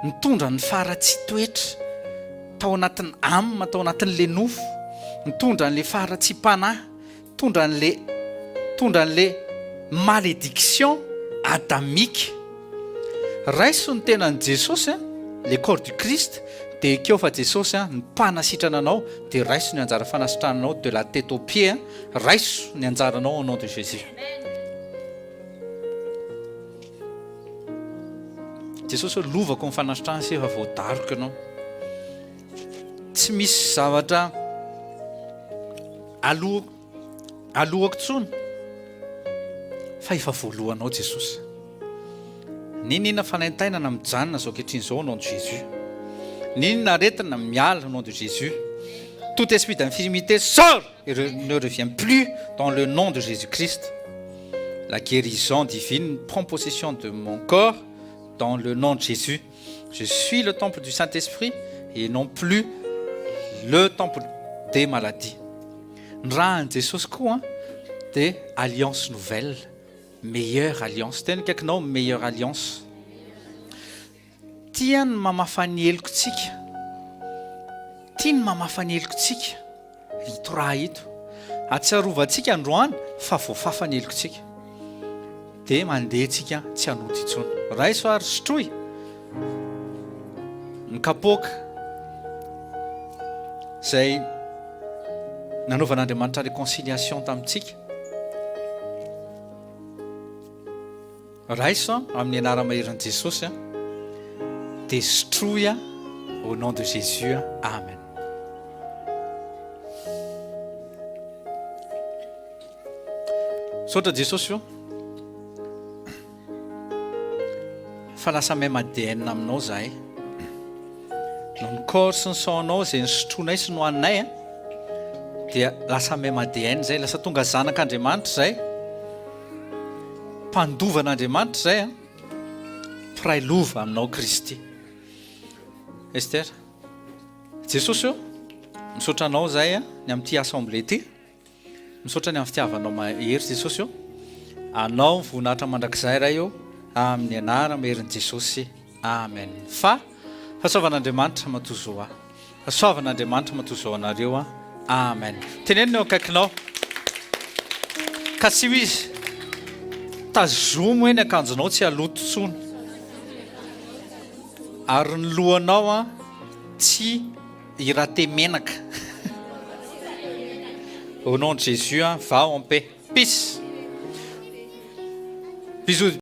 nitondra ny faratsy toetra tao anatin'ny amina, tao anatin'le nofo, nitondra n'le faratsy panahy, tondra n'le malédiction adamique. Raiso ny tenan'i Jesosy le corps du Christ. Dia keo fa Jesosy nipanasitrana anao dia raiso ny anjara fanasitrananao de la tête aux pieds. Raiso ny anjaranao au nom de Jésus. Jesosy lovako ny fanasitrana sy efa voadaroko ianao. Tsy misy zavatra alohako tsony fa efa voalohanao Jesosy. Ninona fanaintainana mijanona zao ankehitriny zao au nom de Jésus. Ninona aretina miala au nom de Jésus. Tout esprit d'infirmité sort et ne revient plus dans le nom de Jésus-Christ. La guérison divine prend possession de mon corps dans le nom de Jésus. Je suis le temple du Saint-Esprit et non plus le temple des maladies. Ny raha ny Jesosy koa dia alliance nouvelle, meilleure alliance. Tena kaikinao meilleure alliance. Tia ny mamafany helokontsika, tia ny mamafany helokontsika ito raha ito. Atsiarovantsika androany fa voafafany helokontsika dia mandeha tsika tsy hanoty intsony. Raiso ary sotroy ny kapoaka izay nanaovan'Andriamanitra réconciliation tamintsika raiso amin'ny anara-maheran'i Jesosy dia sotroy au nom de Jésus. Amen. Saotra Jesosy io fa lasa mahay madena aminao zahay no ny corps sy ny saonao izay nysotronay sy nohaninay dia lasa mahay madena zay, lasa tonga zanak'Andriamanitra zay, mpandovan'Andriamanitra zay, mpiray lova aminao Kristy. Ester, Jesosy io misaotra anao zay ny amin'ity assemblée ty, misaotra ny amin'ny fitiavanao mahery Jesosy io, anao voninahitra mandrakizay raha io amin'ny anara-maheran'i Jesosy. Amen. Fahasoavan'Andriamanitra matozo aho, fahasoavan'Andriamanitra matozo anareo. Amen. Tenenina eo akaikinao ka tsy ho izy tazomo eny akanjonao tsy haloto tsony, ary ny lohanao tsy irate menaka. Au nom de Jésus, va en paix. Peace. Bisous.